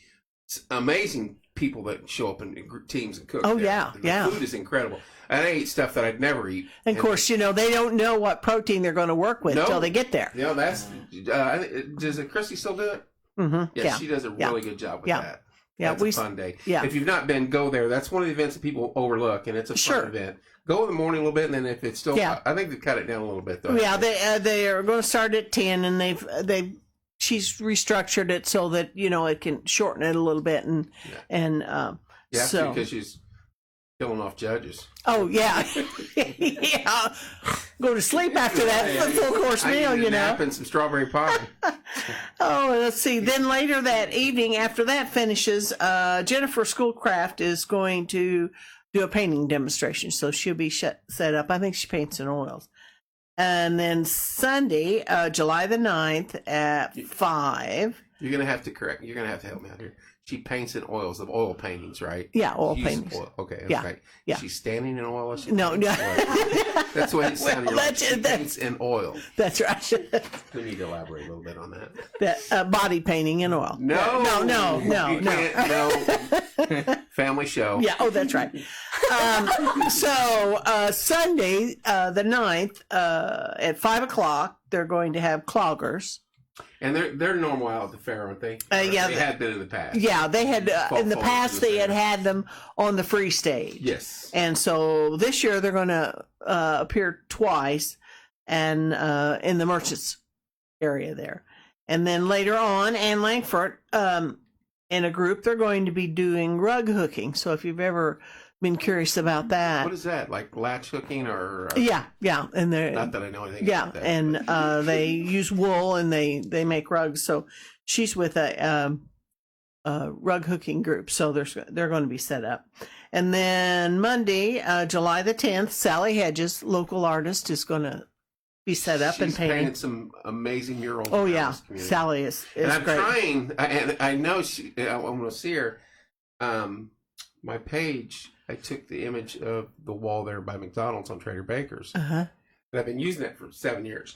it's amazing people that show up in teams and cook. Oh, there. yeah, The yeah. food is incredible. And I ate stuff that I'd never eat. And of course, they don't know what protein they're going to work with No. till they get there. You know, that's. Does Christy still do it? Mm-hmm. Yeah, she does a Yeah. really good job with Yeah. that. Yeah, That's a fun day. yeah. If you've not been, go there. That's one of the events that people overlook, and it's a Sure. fun event. Go in the morning a little bit, and then if it's still, Yeah. I think they cut it down a little bit though. Yeah, they are going to start at 10, and she's restructured it so that it can shorten it a little bit, and Yeah, so because she's killing off judges. oh yeah, yeah, go to sleep after that full course I meal, need a nap and some strawberry pie. Oh, let's see. Then later that evening, after that finishes, Jennifer Schoolcraft is going to do a painting demonstration. So she'll be set up. I think she paints in oils. And then Sunday, July the 9th at 5. You're gonna have to correct. You're gonna have to help me out here. She paints in oils, of oil paintings, right? Yeah, oil She uses paintings. Oil. Okay, Yeah, okay. yeah. She's standing in oil. Or she No, paints no. oil? That's what it sounded Well, like. that's- She that's- paints in oil. That's right. We need to elaborate a little bit on that. That body painting in oil. No, No. You can't, no. Family show. Yeah, oh, that's right. So Sunday, the 9th, at 5 o'clock, they're going to have cloggers. And they're normal out at the fair, aren't they? Yeah, they had been in the past. Yeah, they had in the Fall past to the they had fair. had them on the free stage. Yes. And so this year they're going to appear twice, and in the Merchants area there, and then later on, Ann Langford, in a group, they're going to be doing rug hooking. So if you've ever been curious about that, What is that? Like latch hooking or? yeah, and they're Not that I know anything. yeah, about that, and but- they use wool and they make rugs. So she's with a rug hooking group. So they're going to be set up. And then Monday, July the 10th, Sally Hedges, local artist, is going to be set up and She's painted. painted some amazing murals. Oh around yeah, this community. Sally is And I'm great. trying, and I know I want to see her. My page, I took the image of the wall there by McDonald's on Trader Baker's, Uh-huh. and I've been using that for 7 years.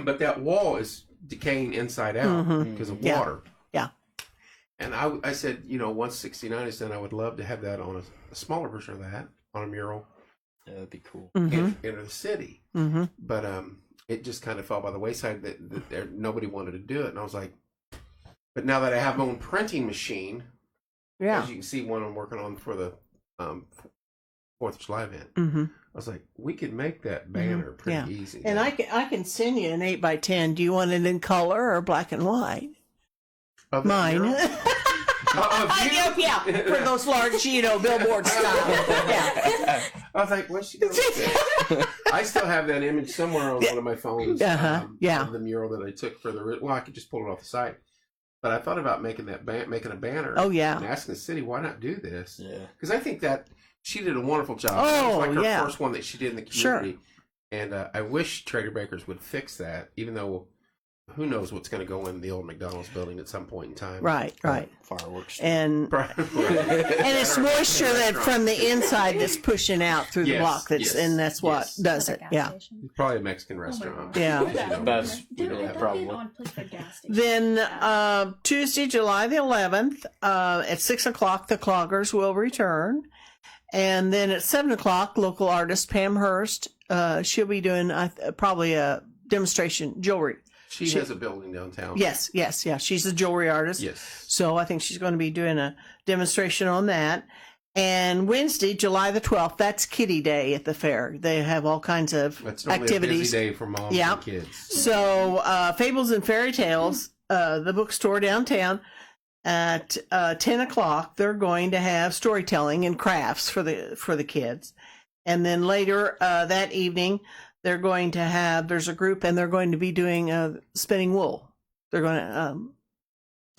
but that wall is decaying inside out Mhm. because of Yeah. water. Yeah. And I said, once 69 is done, I would love to have that on a smaller version of that on a mural Yeah, that'd be cool. in the city. Mm-hmm. But it just kind of fell by the wayside that nobody wanted to do it. And I was like, but now that I have my own printing machine, Yeah. as you can see, one I'm working on for the 4th of July event, Mm-hmm. I was like, we could make that banner pretty easy. And I can send you an 8x10. Do you want it in color or black and white? Of that Mine. mural? Yeah, for those large, billboard style. Yeah. I was like, what's she doing with that? I still have that image somewhere on one of my phones. Yeah. Of the mural that I took for I could just pull it off the site. But I thought about making a banner. Oh, yeah. And asking the city, why not do this? Yeah. Because I think that she did a wonderful job. Oh, It was like her yeah. first one that she did in the Sure. community. And I wish Trader Bakers would fix that, even though who knows what's going to go in the old McDonald's building at some point in time. Right. Fireworks. And it's moisture that from the inside that's pushing out through the Yes, block. And that's what yes. does it. Yeah. Probably a Mexican restaurant. Yeah. That's Probably. probably. Then Tuesday, July the 11th, at 6 o'clock, the cloggers will return. And then at 7 o'clock, local artist Pam Hurst, she'll be doing probably a demonstration jewelry. She has a building downtown. Yes. She's a jewelry artist. Yes. So I think she's going to be doing a demonstration on that. And Wednesday, July the 12th, that's Kitty Day at the fair. They have all kinds of That's normally activities. a busy day for moms Yeah. and kids. So Fables and Fairy Tales, the bookstore downtown, at 10 o'clock, they're going to have storytelling and crafts for the kids. And then later that evening, they're going to there's a group, and they're going to be doing spinning wool. They're going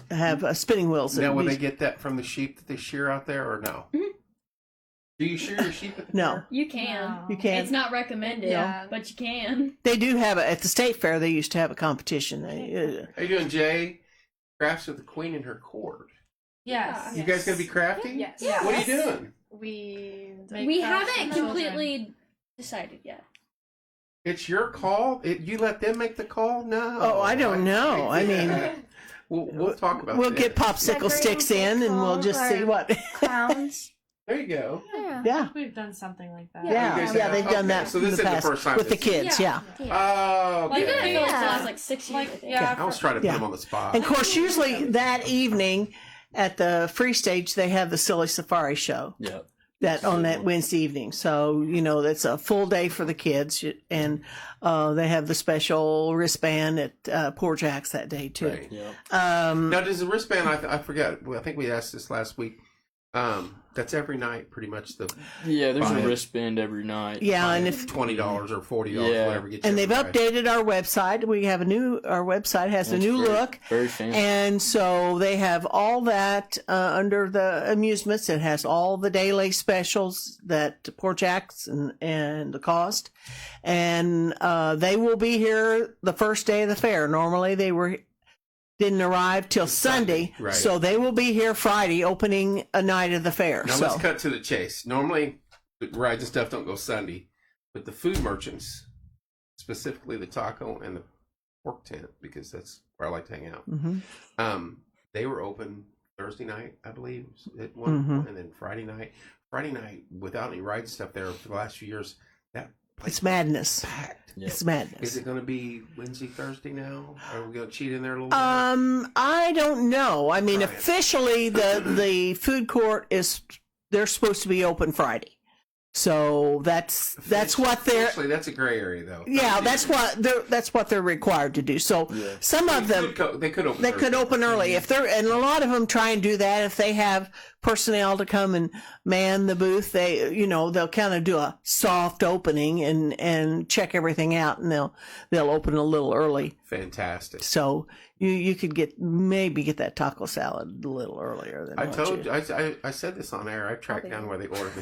to have spinning wheels. Now, will they get that from the sheep that they shear out there, or no? Mhm. Do you shear your sheep at the No. fair? You can. You can. It's not recommended, but you can. They do have at the state fair. They used to have a competition. How you doing, Jay? Crafts with the Queen and her cord. Yes. You guys gonna be crafting? Yes. What are you doing? We haven't completely decided yet. It's your call. You let them make the call? No. Oh, I don't know. I mean, we'll talk about. we'll that. get popsicle sticks in, and we'll just see what. Clowns. There you go. Yeah. Yeah. We've done something like that. You guys have- They've done okay, that so in this the isn't the past first time with the this- kids. Yeah. Oh, Like, okay. I feel like the Yeah. last like 6 years. I think. I was trying to put Yeah. them on the spot. And of course, usually that evening at the free stage, they have the Silly Safari show. Yeah. That on that Wednesday evening. So, that's a full day for the kids. And they have the special wristband at Poor Jack's that day, too. Right. Yeah. Now, does the wristband? I forgot. Well, I think we asked this last week. That's every night, pretty much. Yeah, there's Buy a it. wristband every night. Yeah, and if $20 or $40, Yeah. whatever gets you. and they've every night. updated our website. We have our website has a It's new very- look. Very fancy. And so they have all that under the amusements. It has all the daily specials that Poor Jack's and the cost. And they will be here the first day of the fair. Normally they didn't arrive till Sunday. Right. So they will be here Friday opening a night of the fair. Now so let's cut to the chase. Normally, the rides and stuff don't go Sunday, but the food merchants, specifically the taco and the pork tent, because that's where I like to hang out. Mhm. They were open Thursday night, I believe, at one Mhm. point, and then Friday night. Friday night, without any ride stuff there for the last few years, that place It's madness. was packed. Yeah. It's madness. Is it going to be Wednesday, Thursday now? Are we going to cheat in there a little I don't know. I mean, Try it. officially, the food court they're supposed to be open Friday. So that's bit? what they're. Actually, that's a gray area, though. Yeah, that's what they're required to do. So Yeah. some of them They could open. they could Thursday. open early if they're, and a lot of them try and do that if they have personnel to come and man the booth. They'll kind of do a soft opening and check everything out, and they'll open a little early. Fantastic. So you could maybe get that taco salad a little earlier than I what told you. I said this on air. I tracked down where they ordered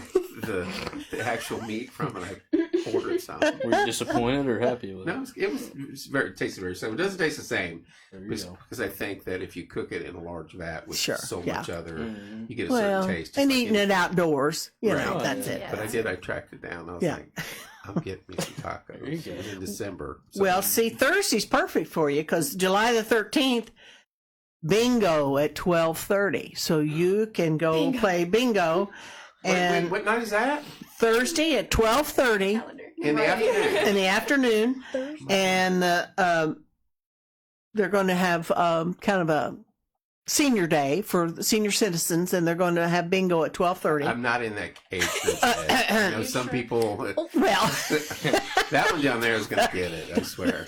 the actual meat from, and I ordered some. Were you disappointed or happy with No, it? it tasted very similar. It doesn't taste the same There you because, go. because I think that if you cook it in a large vat with Sure, so yeah. much other, Mhm. you get a Well, certain taste. and just like eating it anything. outdoors, Right. that's Yeah. it. But I tracked it down. I was Yeah. like, I'm getting me some tacos in December. So. Well, see, Thursday's perfect for you because July the 13th, bingo at 12:30. So you can go play bingo. And wait, what night is that? Thursday at 12:30 In the afternoon. in the afternoon. And they're going to have kind of a senior day for the senior citizens, and they're going to have bingo at 12:30. I'm not in that age group yet. I know some people. Well, that one down there is going to get it. I swear.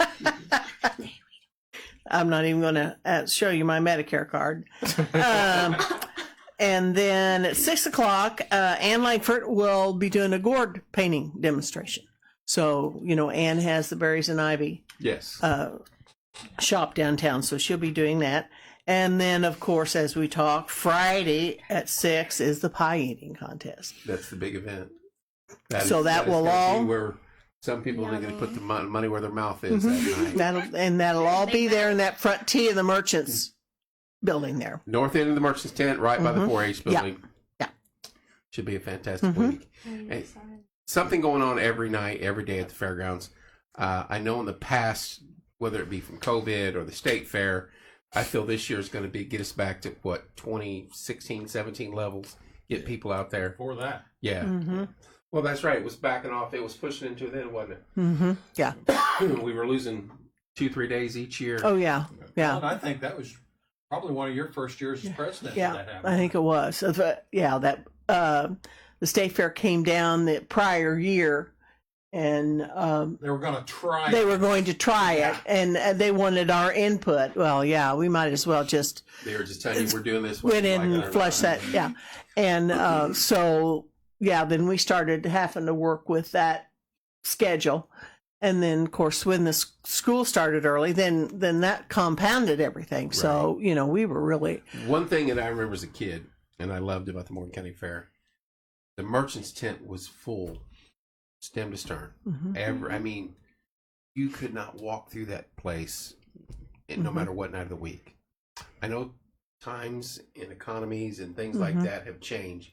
I'm not even going to show you my Medicare card. And then at 6:00, Ann Langford will be doing a gourd painting demonstration. So, Ann has the Berries and Ivy Yes. shop downtown, so she'll be doing that. And then, of course, as we talk, Friday at 6 is the pie eating contest. That's the big event. That is will gonna be all where some people are going to put the money where their mouth is that night. That'll all be there in that front tee of the Merchants building there. North end of the Merchants tent, right by the 4-H building. Yeah. Should be a fantastic week. And something going on every night, every day at the fairgrounds. I know in the past, whether it be from COVID or the state fair, I feel this year is going to get us back to 2016, 17 levels. Get people out there. For that. Yeah. Mm-hmm. Well, that's right. It was backing off. It was pushing into it then, wasn't it? Mm-hmm. Yeah. We were losing 2-3 days each year. Oh, yeah. Yeah. Well, and I think that was probably one of your first years as president. Yeah, That happened. I think it was. The state fair came down the prior year, and they were going to try. They were going to try it, and they wanted our input. Well, yeah, we might as well just They were just telling you we're doing this. went in like it and or flushed not. that. Yeah, and so yeah, then we started having to work with that schedule. And then, of course, when the school started early, then that compounded everything. So, we were really... One thing that I remember as a kid, and I loved about the Morgan County Fair, the merchant's tent was full, stem to stern. Mm-hmm. You could not walk through that place, no matter what night of the week. I know times and economies and things like that have changed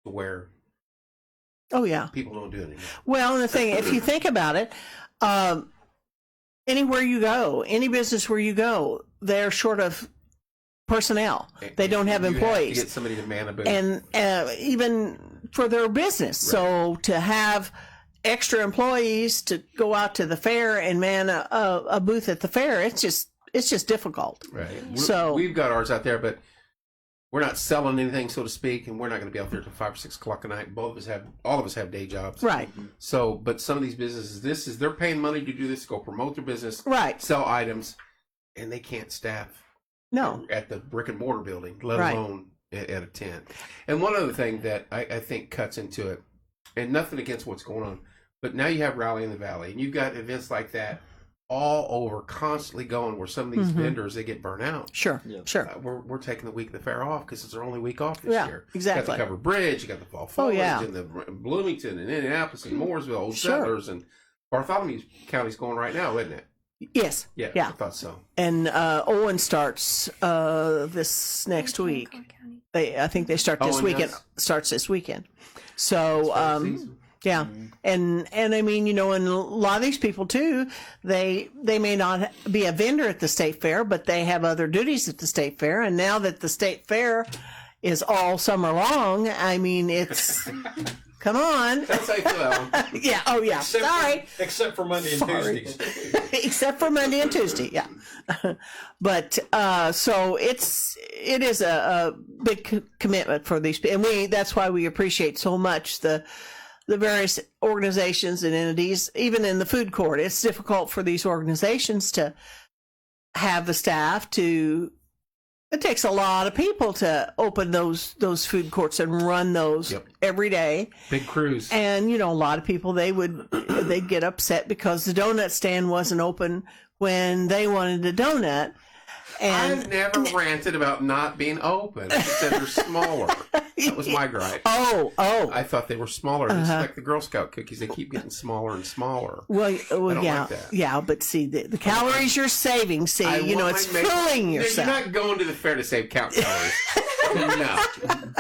to where Oh, yeah. people don't do it anymore. Well, and the thing, if you think about it, anywhere you go, any business where you go, they're short of personnel. They don't have You employees. to get somebody to man a booth. And even for their business. Right. So to have extra employees to go out to the fair and man a booth at the fair, it's just difficult. Right. So we've got ours out there, but we're not selling anything, so to speak, and we're not going to be out there till 5 or 6 o'clock at night. All of us have day jobs. Right. So, but some of these businesses, they're paying money to do this, go promote their business, right, sell items, and they can't staff. No. At the brick and mortar building, let right. alone at a tent. And one other thing that I think cuts into it, and nothing against what's going on, but now you have Rally in the Valley, and you've got events like that all over, constantly going, where some of these vendors, they get burnt out. Sure, sure. We're taking the week of the fair off because it's our only week off this year. Exactly. You got the Covered Bridge, you got the Fall Foliage, and the Bloomington, and Indianapolis, and Mooresville, Old Settlers, and Bartholomew County's going right now, isn't it? Yes. Yeah, I thought so. And Owen starts this next week. I think they start this weekend. Starts this weekend. So yeah, and I mean, and a lot of these people too, they may not be a vendor at the state fair, but they have other duties at the state fair. And now that the state fair is all summer long, I mean, it's come on. That's how you feel, Alan. Yeah. Oh yeah. Except for Monday and Tuesdays. Except for Monday and Tuesday. Yeah. But so it is a big commitment for these people, and that's why we appreciate so much the various organizations and entities, even in the food court. It's difficult for these organizations to have the staff to. It takes a lot of people to open those food courts and run those every day. Big crews. And a lot of people they'd get upset because the donut stand wasn't open when they wanted a donut. And I've never ranted about not being open. I said they're smaller. That was my gripe. oh, I thought they were smaller. It's like the Girl Scout cookies. They keep getting smaller and smaller. well, don't yeah, like that. yeah. But see, the calories you're saving, see, I you know, want it's my make- fooling You're yourself. not going to the fair to save count calories. No.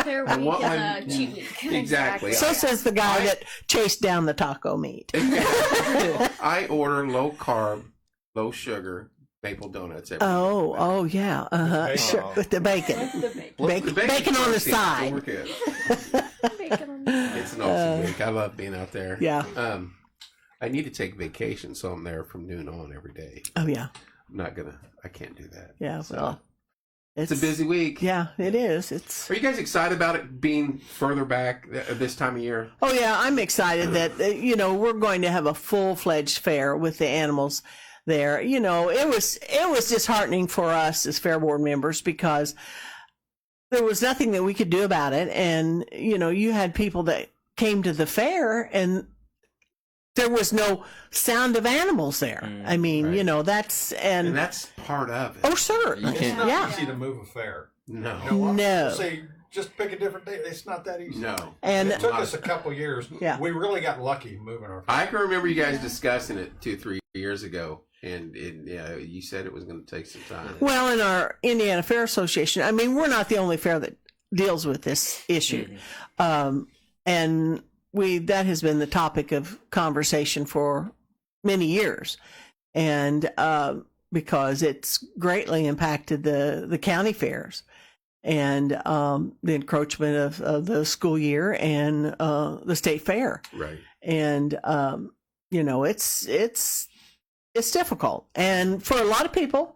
Fair I week want my- and cheat week. Exactly. So says the guy that chased down the taco meat. I order low carb, low sugar maple donuts every Oh, yeah. Bacon. Sure, with the bacon. The bacon. The Bacon on the crunchy, so side. we're good. Bacon on the It's an awesome week. I love being out there. Yeah. I need to take vacation, so I'm there from noon on every day. Oh, yeah. I'm not gonna. I can't do that. Yeah, So, well, it's a busy week. Yeah, it is. It's. Are you guys excited about it being further back this time of year? Oh, yeah, I'm excited that, you know, we're going to have a full-fledged fair with the animals there. You know, it was disheartening for us as fair board members because there was nothing that we could do about it. And, you know, you had people that came to the fair and there was no sound of animals there. I mean, right. you know, that's, And that's part of it. oh, sure. You It's can't- not Yeah. easy to move a fair. No. You know what? No. Say, just pick a different day. It's not that easy. No. And It took us a couple years. Yeah. We really got lucky moving our fair. I can remember you guys discussing it 2-3 years ago, and you said it was going to take some time. well, in our Indiana Fair Association, I mean, we're not the only fair that deals with this issue. And that has been the topic of conversation for many years. And because it's greatly impacted the county fairs and the encroachment of the school year and the state fair. Right. And you know, it's difficult. And for a lot of people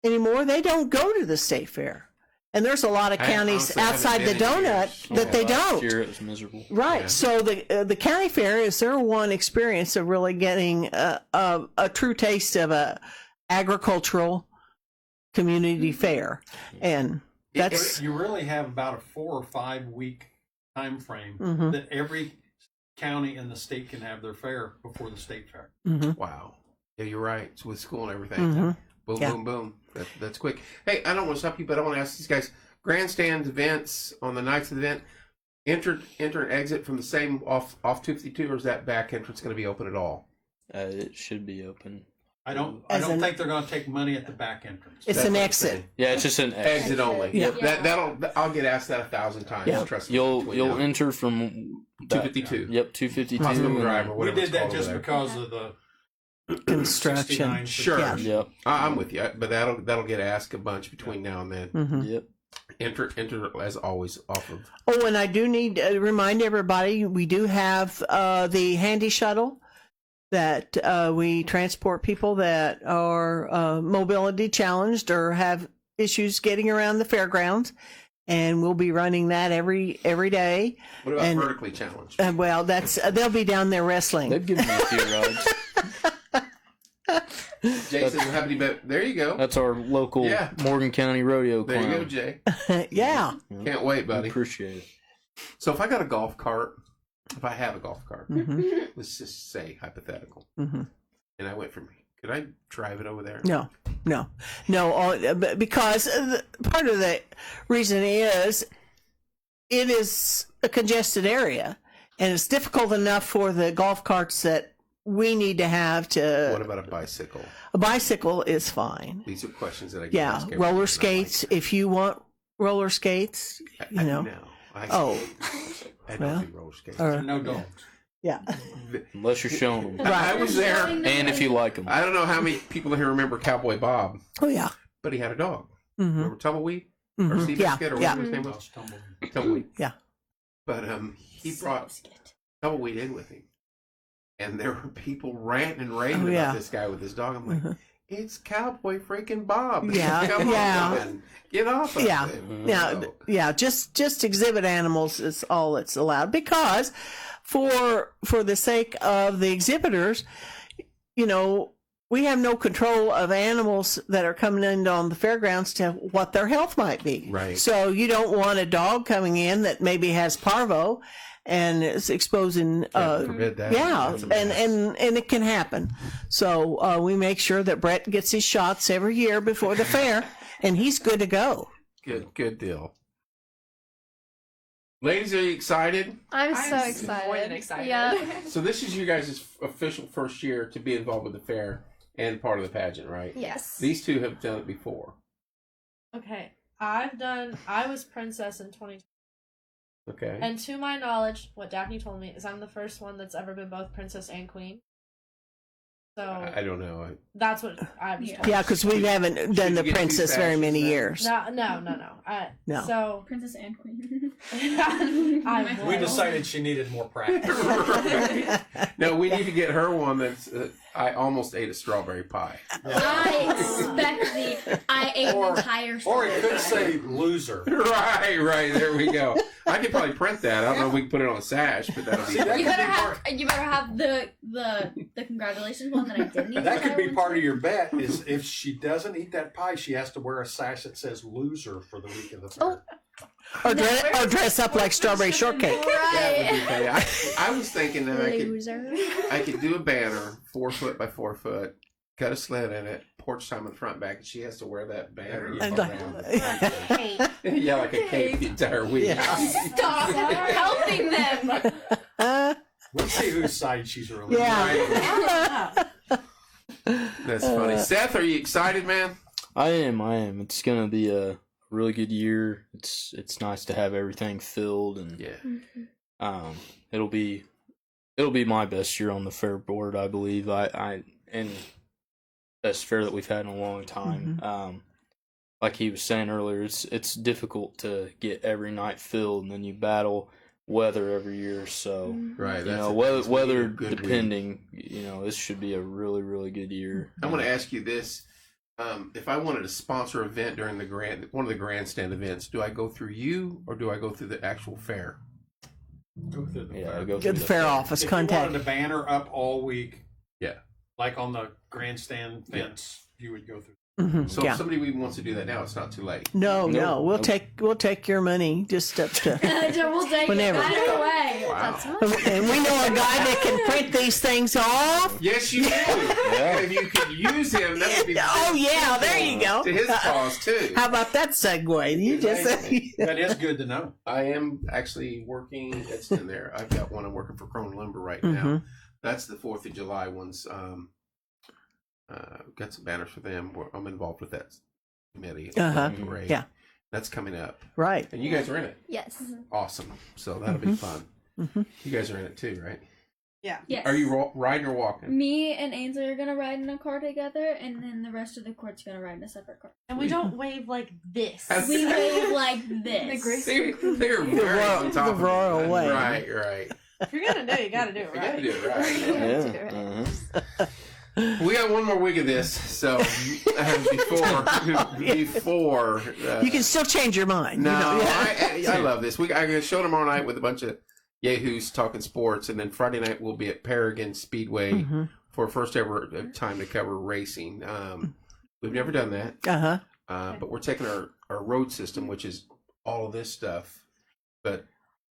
anymore, they don't go to the state fair. And there's a lot of I counties honestly haven't outside the been in donut years. that they Last don't. year it was miserable. Right. Yeah. So the county fair is their one experience of really getting a true taste of a agricultural community fair, and that's You really have about a 4 or 5 week time frame Mhm. that every county in the state can have their fair before the state fair. Wow. Yeah, you're right. It's with school and everything. Mhm. Boom, Yeah. boom, boom. That's quick. Hey, I don't want to stop you, but I want to ask these guys: grandstand events on the nights of the event, enter and exit from the same off 252, or is that back entrance going to be open at all? It should be open. I don't As an- think they're going to take money at the back entrance. it's That's an what I'm exit. saying. Yeah, it's just an Exit only. Yeah. I'll get asked that 1,000 times. Yeah. Trust me. You'll between you'll now. enter from 252. Yep, 252. Hospital and- Drive or We whatever did it's that called just over there. because of the Construction. 69 Sure. Yeah. Yep, I'm with you, but that'll get asked a bunch between now and then. Mhm. yep. Enter as always off of. Oh, and I do need to remind everybody we do have the handy shuttle that we transport people that are mobility challenged or have issues getting around the fairgrounds, and we'll be running that every day. What about And- vertically challenged? Well, that's they'll be down there wrestling. They've given me a few rides. Jason, how many? There you go. That's our local Yeah. Morgan County Rodeo There clown. you go, Jay. Yeah. Can't wait, I buddy. appreciate it. So if I got a golf cart, if I have a golf cart, Mhm. let's just say hypothetical, Mhm. and I went from, could I drive it over there? No. Because part of the reason is it is a congested area, and it's difficult enough for the golf carts that we need to have What to. about a bicycle? A bicycle is fine. These are questions that I get Yeah, asked every roller time, skates. If you want roller skates, you I know. do now. I don't well, do roller skates. or no dogs. yeah, Unless you're showing them. I was there. And if you like them. I don't know how many people here remember Cowboy Bob, oh yeah, but he had a dog. hmm Remember Tumbleweed or Mhm. Yeah, Seabiscuit or yeah. whatever his name was? Tumbleweed. Yeah. But he brought Tumbleweed in with him, and there were people ranting and raving Oh, yeah. about this guy with his dog. I'm like, Mhm. it's Cowboy freaking Bob. Yeah, Come yeah. on, man. Get off of Yeah. him. Now, So, yeah, just exhibit animals is all that's allowed because for the sake of the exhibitors, you know, we have no control of animals that are coming in on the fairgrounds to what their health might be. Right. So you don't want a dog coming in that maybe has parvo and is exposing God forbid that. yeah, That's a mess. and it can happen. So we make sure that Brett gets his shots every year before the fair, and he's good to go. Good deal. Ladies, are you excited? I'm so more excited. than excited. Yeah. So this is you guys' official first year to be involved with the fair and part of the pageant, right? Yes. These two have done it before. Okay, I was princess in 2020. Okay. And to my knowledge, what Daphne told me is I'm the first one that's ever been both princess and queen. So I don't know. that's what I was told. Yeah, because we haven't done you the get two princess very fashions many then? years. No. No. So Princess and Queen. I We will. decided she needed more practice. Right. No, we need to get her one that's. I almost ate a strawberry pie. I ate Or- an entire Or it could strawberry. say loser. Right. There we go. I could probably print that. I don't know if we can put it on a sash, but that'll be. See, that You could better be have part- you better have the congratulations one that I didn't eat. That could be one part too. of your bet. Is if she doesn't eat that pie, she has to wear a sash that says "loser" for the week of the fair. Or dress up like strawberry shortcake. That would be Right. funny. I was thinking that Loser. I could do a banner 4 foot by 4 foot, cut a slit in it, porch time in the front back, and she has to wear that banner And around the front. Yeah, like a cape the entire week. Stop helping them. We'll see whose side she's really. Yeah. That's funny. Seth, are you excited, man? I am. It's gonna be a really good year. It's nice to have everything filled, and Yeah. it'll be my best year on the fair board, I believe. And best fair that we've had in a long time. Like he was saying earlier, it's difficult to get every night filled, and then you battle weather every year. So Right. weather good week. depending, this should be a really, really good year. I want to ask you this. If I wanted to sponsor an event during one of the grandstand events, do I go through you or do I go through the actual fair? Go through the fair. Go Get through the the fair office If contact. you wanted a banner up all week, Yeah. like on the grandstand fence, you would go through. So Yeah. if somebody wants to do that now, it's not too late. No, No. we'll take your money just up to. We'll take Whenever. it right away. Wow. And we know a guy that can print these things off. Yes, you do. And if you could use him, that would be. Oh yeah, there you go. To his cause too. How about that segue? You just That is good to know. I am actually working. It's in there. I've got one. I'm working for Crone Lumber right now. That's the 4th of July ones. Got some banners for them. I'm involved with that committee. Great. Yeah. That's coming up. right. And you guys are in it. Yes. Awesome. So that'll be fun. You guys are in it too, right? Yes. Are you riding or walking? Me and Ainsley are gonna ride in a car together, and then the rest of the court's gonna ride in a separate car. And we don't wave like this. We wave like this. They're very on top the of it. royal way. Right. If you're gonna do it, you gotta do it You gotta right. do it right. Yeah. We got one more week of this, so before You can still change your mind. no, you know? I love this. I'm gonna show tomorrow night with a bunch of yahoos talking sports, and then Friday night we'll be at Paragon Speedway for first ever time to cover racing. We've never done that, but we're taking our road system, which is all of this stuff, but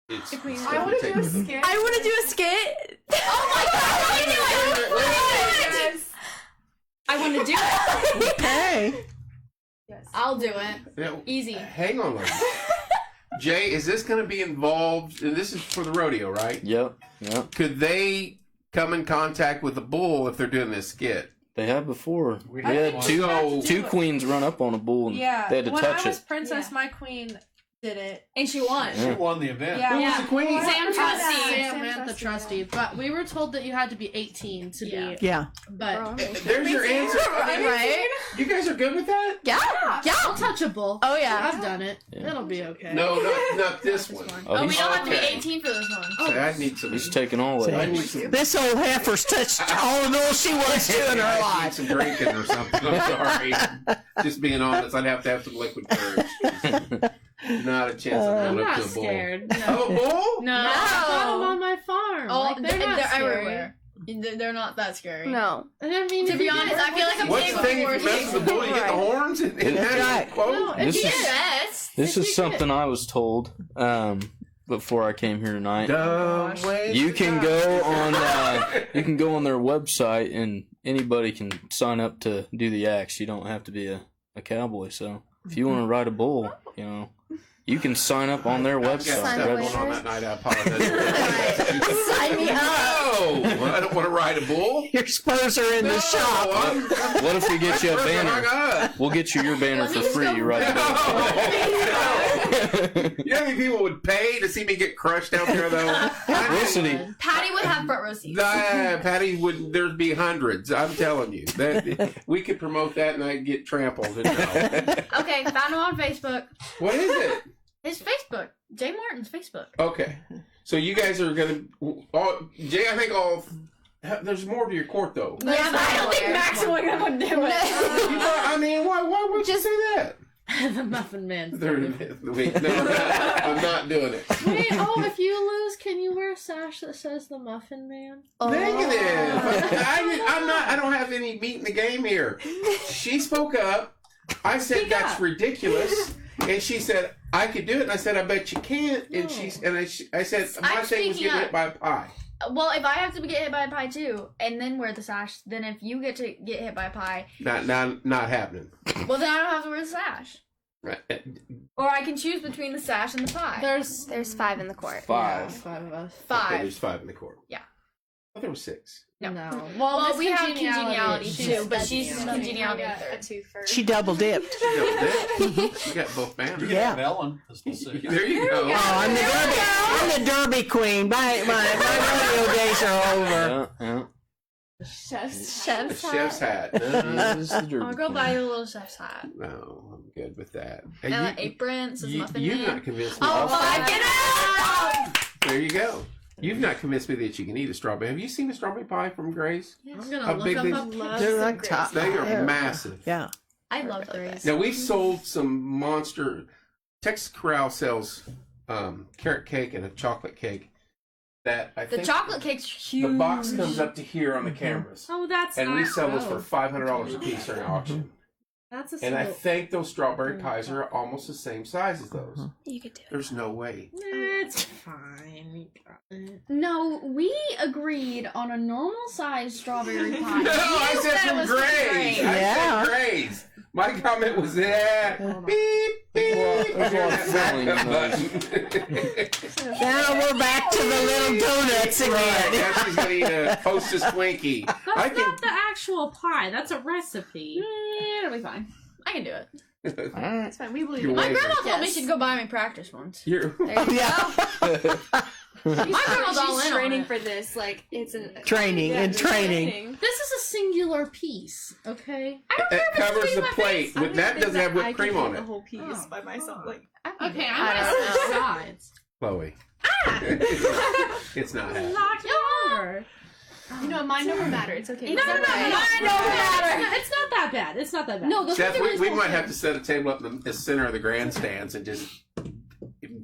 it's. I stuff want we to take do a with us. skit. I want to do a skit. Oh my god! Yes. I want to do it. Okay. Yes. I'll do it. Now, Easy. hang on, ladies. Jay, is this going to be involved? And this is for the rodeo, right? Yep. Could they come in contact with the bull if they're doing this skit? They have before. We We had one. two queens run up on a bull, and Yeah. they had to when touch I was it. princess, Yeah. my queen did it. And she won. She won the event. Yeah. Who was the queen? Sam Trusty. Samantha Trusty. But we were told that you had to be 18 to be. Yeah. But There's your answer. I mean, Right? you guys are good with that? Yeah. Yeah. I'll touch a bull. Oh yeah. I've done it. Yeah. It'll be okay. No, not this one. Oh, we he's, don't have to be Okay. 18 for this one. So I need some. he's taking all See? of I it. need some. This old heifer's touched all of all she wants to in her I need life. some drinking or something. I'm sorry. Just being honest, I'd have to have some liquid courage. Not a chance I'm I'm going up not to a bull. scared. Oh, a bull? No. I got them on my farm. Oh, like, they're not scary. everywhere. They're not that scary. No. And I mean, To if be you honest, get- I feel like I'm What's paying the thing if before you mess with the bull, you get the horns and That's have right. it close? No, if This you is- get Yes. This is something I was told before I came here tonight. Dumb ways You to can die. go on their website and anybody can sign up to do the acts. You don't have to be a cowboy. So if you want to ride a bull, you can sign up on their I've got website. stuff going on that night. I apologize. Sign me up. No, I don't want to ride a bull. Your spurs are in the shop. What if we get you a banner? We'll get you your banner for free right there. You know how many people would pay to see me get crushed out there, though? Publicity. Patty would have front row seats. Patty would. There'd be hundreds. I'm telling you that we could promote that, and I'd get trampled. Okay, found him on Facebook. What is it? His Facebook. Jay Martin's Facebook. Okay, so you guys are gonna. Jay, I think there's more to your court, though. Yeah, but I don't think Max would do it. I mean, why would you say that? The Muffin Man. No, I'm not doing it. Wait, if you lose, can you wear a sash that says the Muffin Man? Negative. I don't have any meat in the game here. She spoke up. I said that's ridiculous, and she said I could do it. And I said I bet you can't. And I said my thing was getting hit by a pie. Well, if I have to get hit by a pie too, and then wear the sash, then if you get to get hit by a pie, not happening. well, then I don't have to wear the sash. Right. Or I can choose between the sash and the pie. There's 5 in the court. Five. 5 of us. Okay, there's 5 in the court. Yeah. Oh, there was 6. No. Well, we have congeniality She's too, but she's I congeniality got third. a 2 first. She double dipped. You got both banners. You Yeah. have Ellen as the sixth. There you go. Oh, I'm the Derby queen. My rodeo days are over. Yeah. Chef's Chef's hat. I'll go buy you a little chef's hat. No, I'm good with that. And an apron says Muffin You've Man. not convinced me. Get out! There you go. You've not convinced me that you can eat a strawberry. Have you seen a strawberry pie from Gray's? Yes. I'm gonna How look big up they- a They're like top. They are they're- massive. Yeah. I love Grace. Now we've sold some monster. Texas Corral sells carrot cake and a chocolate cake. That I The think chocolate cake's huge. the box comes up to here on the cameras, Oh, that's and we not sell those for gross. $500 a piece during auction. That's a And I slow- think those strawberry pies are almost the same size as those. You could do it. There's no way. It's fine. We got it. No, we agreed on a normal size strawberry pie. No, I You said it from was Gray's. Grace. I Yeah. said Gray's. My comment was that. Beep, beep. There's a lot of filling in those. Now we're back to the little donuts Right, again. now she's gonna eat a Hostess Twinkie. That's not the actual pie. That's a recipe. It'll be fine. I can do it. All right. It's fine. We believe You're you. My wavering. grandma told me Yes. she'd go buy me practice once. You're, There you go. My grandma's all She's in training on it. for this. Like it's an Training and training. This is a singular piece, okay? that covers the plate. I With that don't doesn't think have whipped I cream could on eat it. the whole piece by myself. Like Okay, I I'm don't gonna switch sides. Chloe. It's not happening. Knock you over. you know, mind over matter. It's okay. No, no, no, no, I know that. It's not that bad. It's not that bad. No, the Seth, thing is we might have to set a table up in the center of the grandstands and just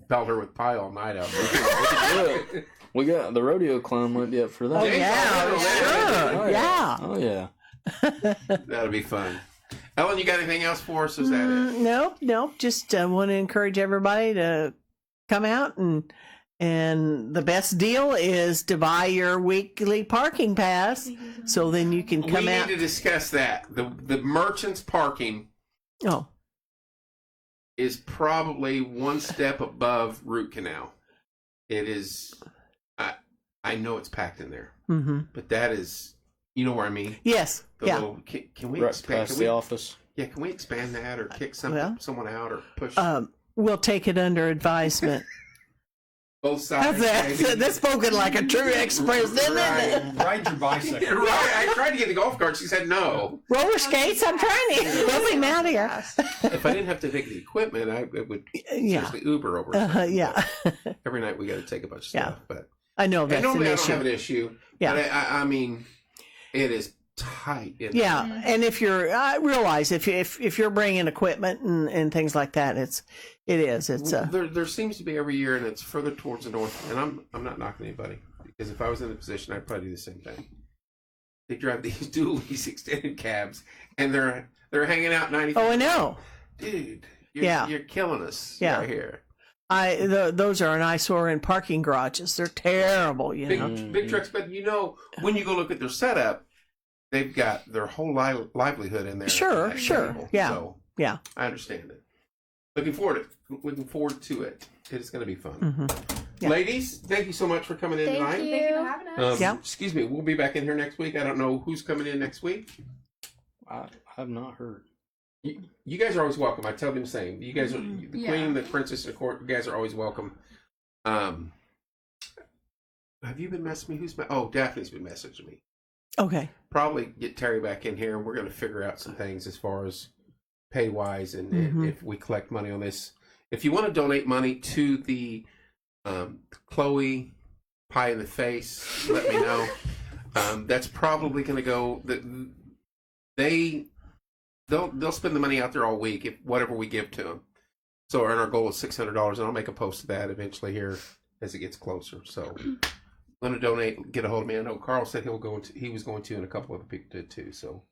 pelt her with pie all night out there. We got the rodeo clown might be up for that. Oh, James, yeah, oh, sure. Yeah. Oh yeah. That'll be fun. Ellen, you got anything else for us? Is that it? Nope. Just want to encourage everybody to come out and the best deal is to buy your weekly parking pass, so then you can come we out. need to discuss that. The merchants parking Oh, is probably one step above root canal. It is. I know it's packed in there, but that is. You know what I mean? yes, The yeah. little, can we Right expand? past Can the we, office. yeah, can we expand that or kick Well, someone out or push We'll take it under advisement. both sides? That's maybe? that's spoken like a true express, didn't it? Ride your bicycle. Right. I tried to get the golf cart. She said no. Roller skates. I'm trying to help him out here. If I didn't have to take the equipment, I would Yeah, seriously Uber over. yeah. Every night we got to take a bunch of Yeah. stuff. But I know and that's an normally I don't have issue. an issue. Yeah. But I mean, it is tight. in there. Yeah, and if you're, I realize if you're bringing equipment and things like that, it's There seems to be every year, and it's further towards the north. And I'm not knocking anybody, because if I was in a position, I'd probably do the same thing. They drive these dual lease extended cabs, and they're hanging out 90. Oh, I know. Dude. Yeah. You're killing us. Yeah. Right here. Those are an eyesore in parking garages. They're terrible, you know. Big trucks, but when you go look at their setup, they've got their whole livelihood in there. Sure, at that sure. table. Yeah. So Yeah. I understand it. looking forward to it. It's going to be fun. Mm-hmm. Yeah. Ladies, thank you so much for coming in Thank tonight. you. Thank you for having us. Yeah. Excuse me, we'll be back in here next week. I don't know who's coming in next week. I have not heard. You guys are always welcome. I tell them the same. You guys are the queen, the princess, and the court. You guys are always welcome. Have you been messaging me? Daphne's been messaging me. Okay. Probably get Terry back in here, and we're going to figure out some things as far as pay wise, and if we collect money on this. If you want to donate money to the Chloe Pie in the Face, let me know. That's probably going to go. They'll spend the money out there all week if whatever we give to them. So our goal is $600, and I'll make a post of that eventually here as it gets closer. So I'm going to donate. Get a hold of me. I know Carl said he was going to, and a couple other people did too. So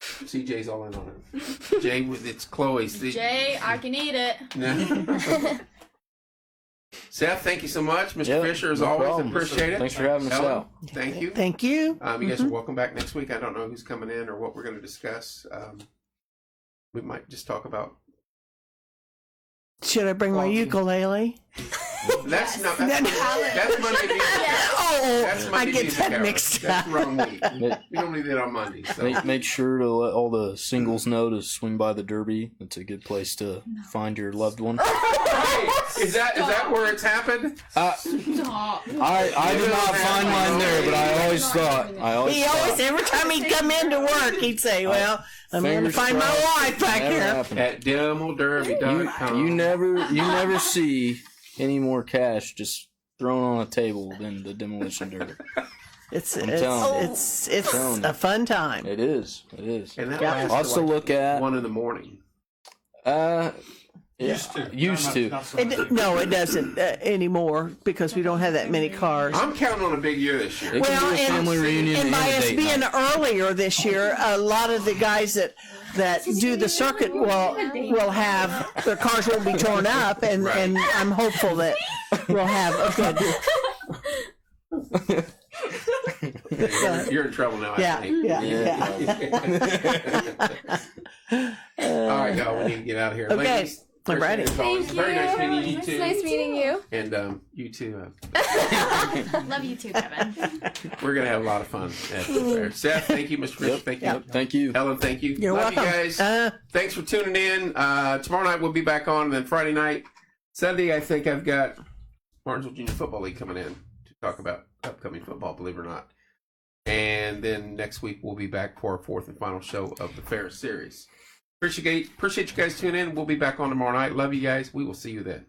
CJ's all in on it. Jay, it's Chloe's. Jay, I can eat it. Seth, thank you so much. Mr. Fisher, as no always, problem. appreciate it. Thanks for having us Ellen, out. Thank you. Thank you. You guys are welcome back next week. I don't know who's coming in or what we're going to discuss. We might just talk about. Should I bring my ukulele? That's not. That's Monday music. That's Monday I get music that hour. mixed That's up. wrong week. We normally do it on Monday. So. Make sure to let all the singles know to swing by the Derby. It's a good place to find your loved one. Hey, is that where it's happened? I did not find mine there, but I always thought. Every time he'd come into work, he'd say, "Well, I'm going to find my wife back here." At DemoDerby.com. You never see any more cash just thrown on a table than the demolition derby. It's telling you. a fun time. It is. And that Yeah. lasts Also till look at 1 a.m. Used to. No, it doesn't anymore because we don't have that many cars. I'm counting on a big year this year. It can be a family reunion and by and a us date being night. earlier this year, a lot of the guys that do the circuit will have their cars won't be torn up, and I'm hopeful that we'll have a good. You're in trouble now. Yeah, All right, y'all. We need to get out of here. Okay. Ladies, I'm ready. It's very nice meeting you It's too. nice meeting you. And you too. Love you too, Kevin. We're gonna have a lot of fun at the fair. Seth, thank you. Mr. Fisher, thank you. Thank you. Ellen, thank you. You're Love welcome. you guys. Thanks for tuning in. Tomorrow night we'll be back on, and then Friday night, Sunday, I think I've got Martinsville Junior Football League coming in to talk about upcoming football, believe it or not. And then next week we'll be back for our 4th and final show of the Fair Series. Appreciate you guys tuning in. We'll be back on tomorrow night. Love you guys. We will see you then.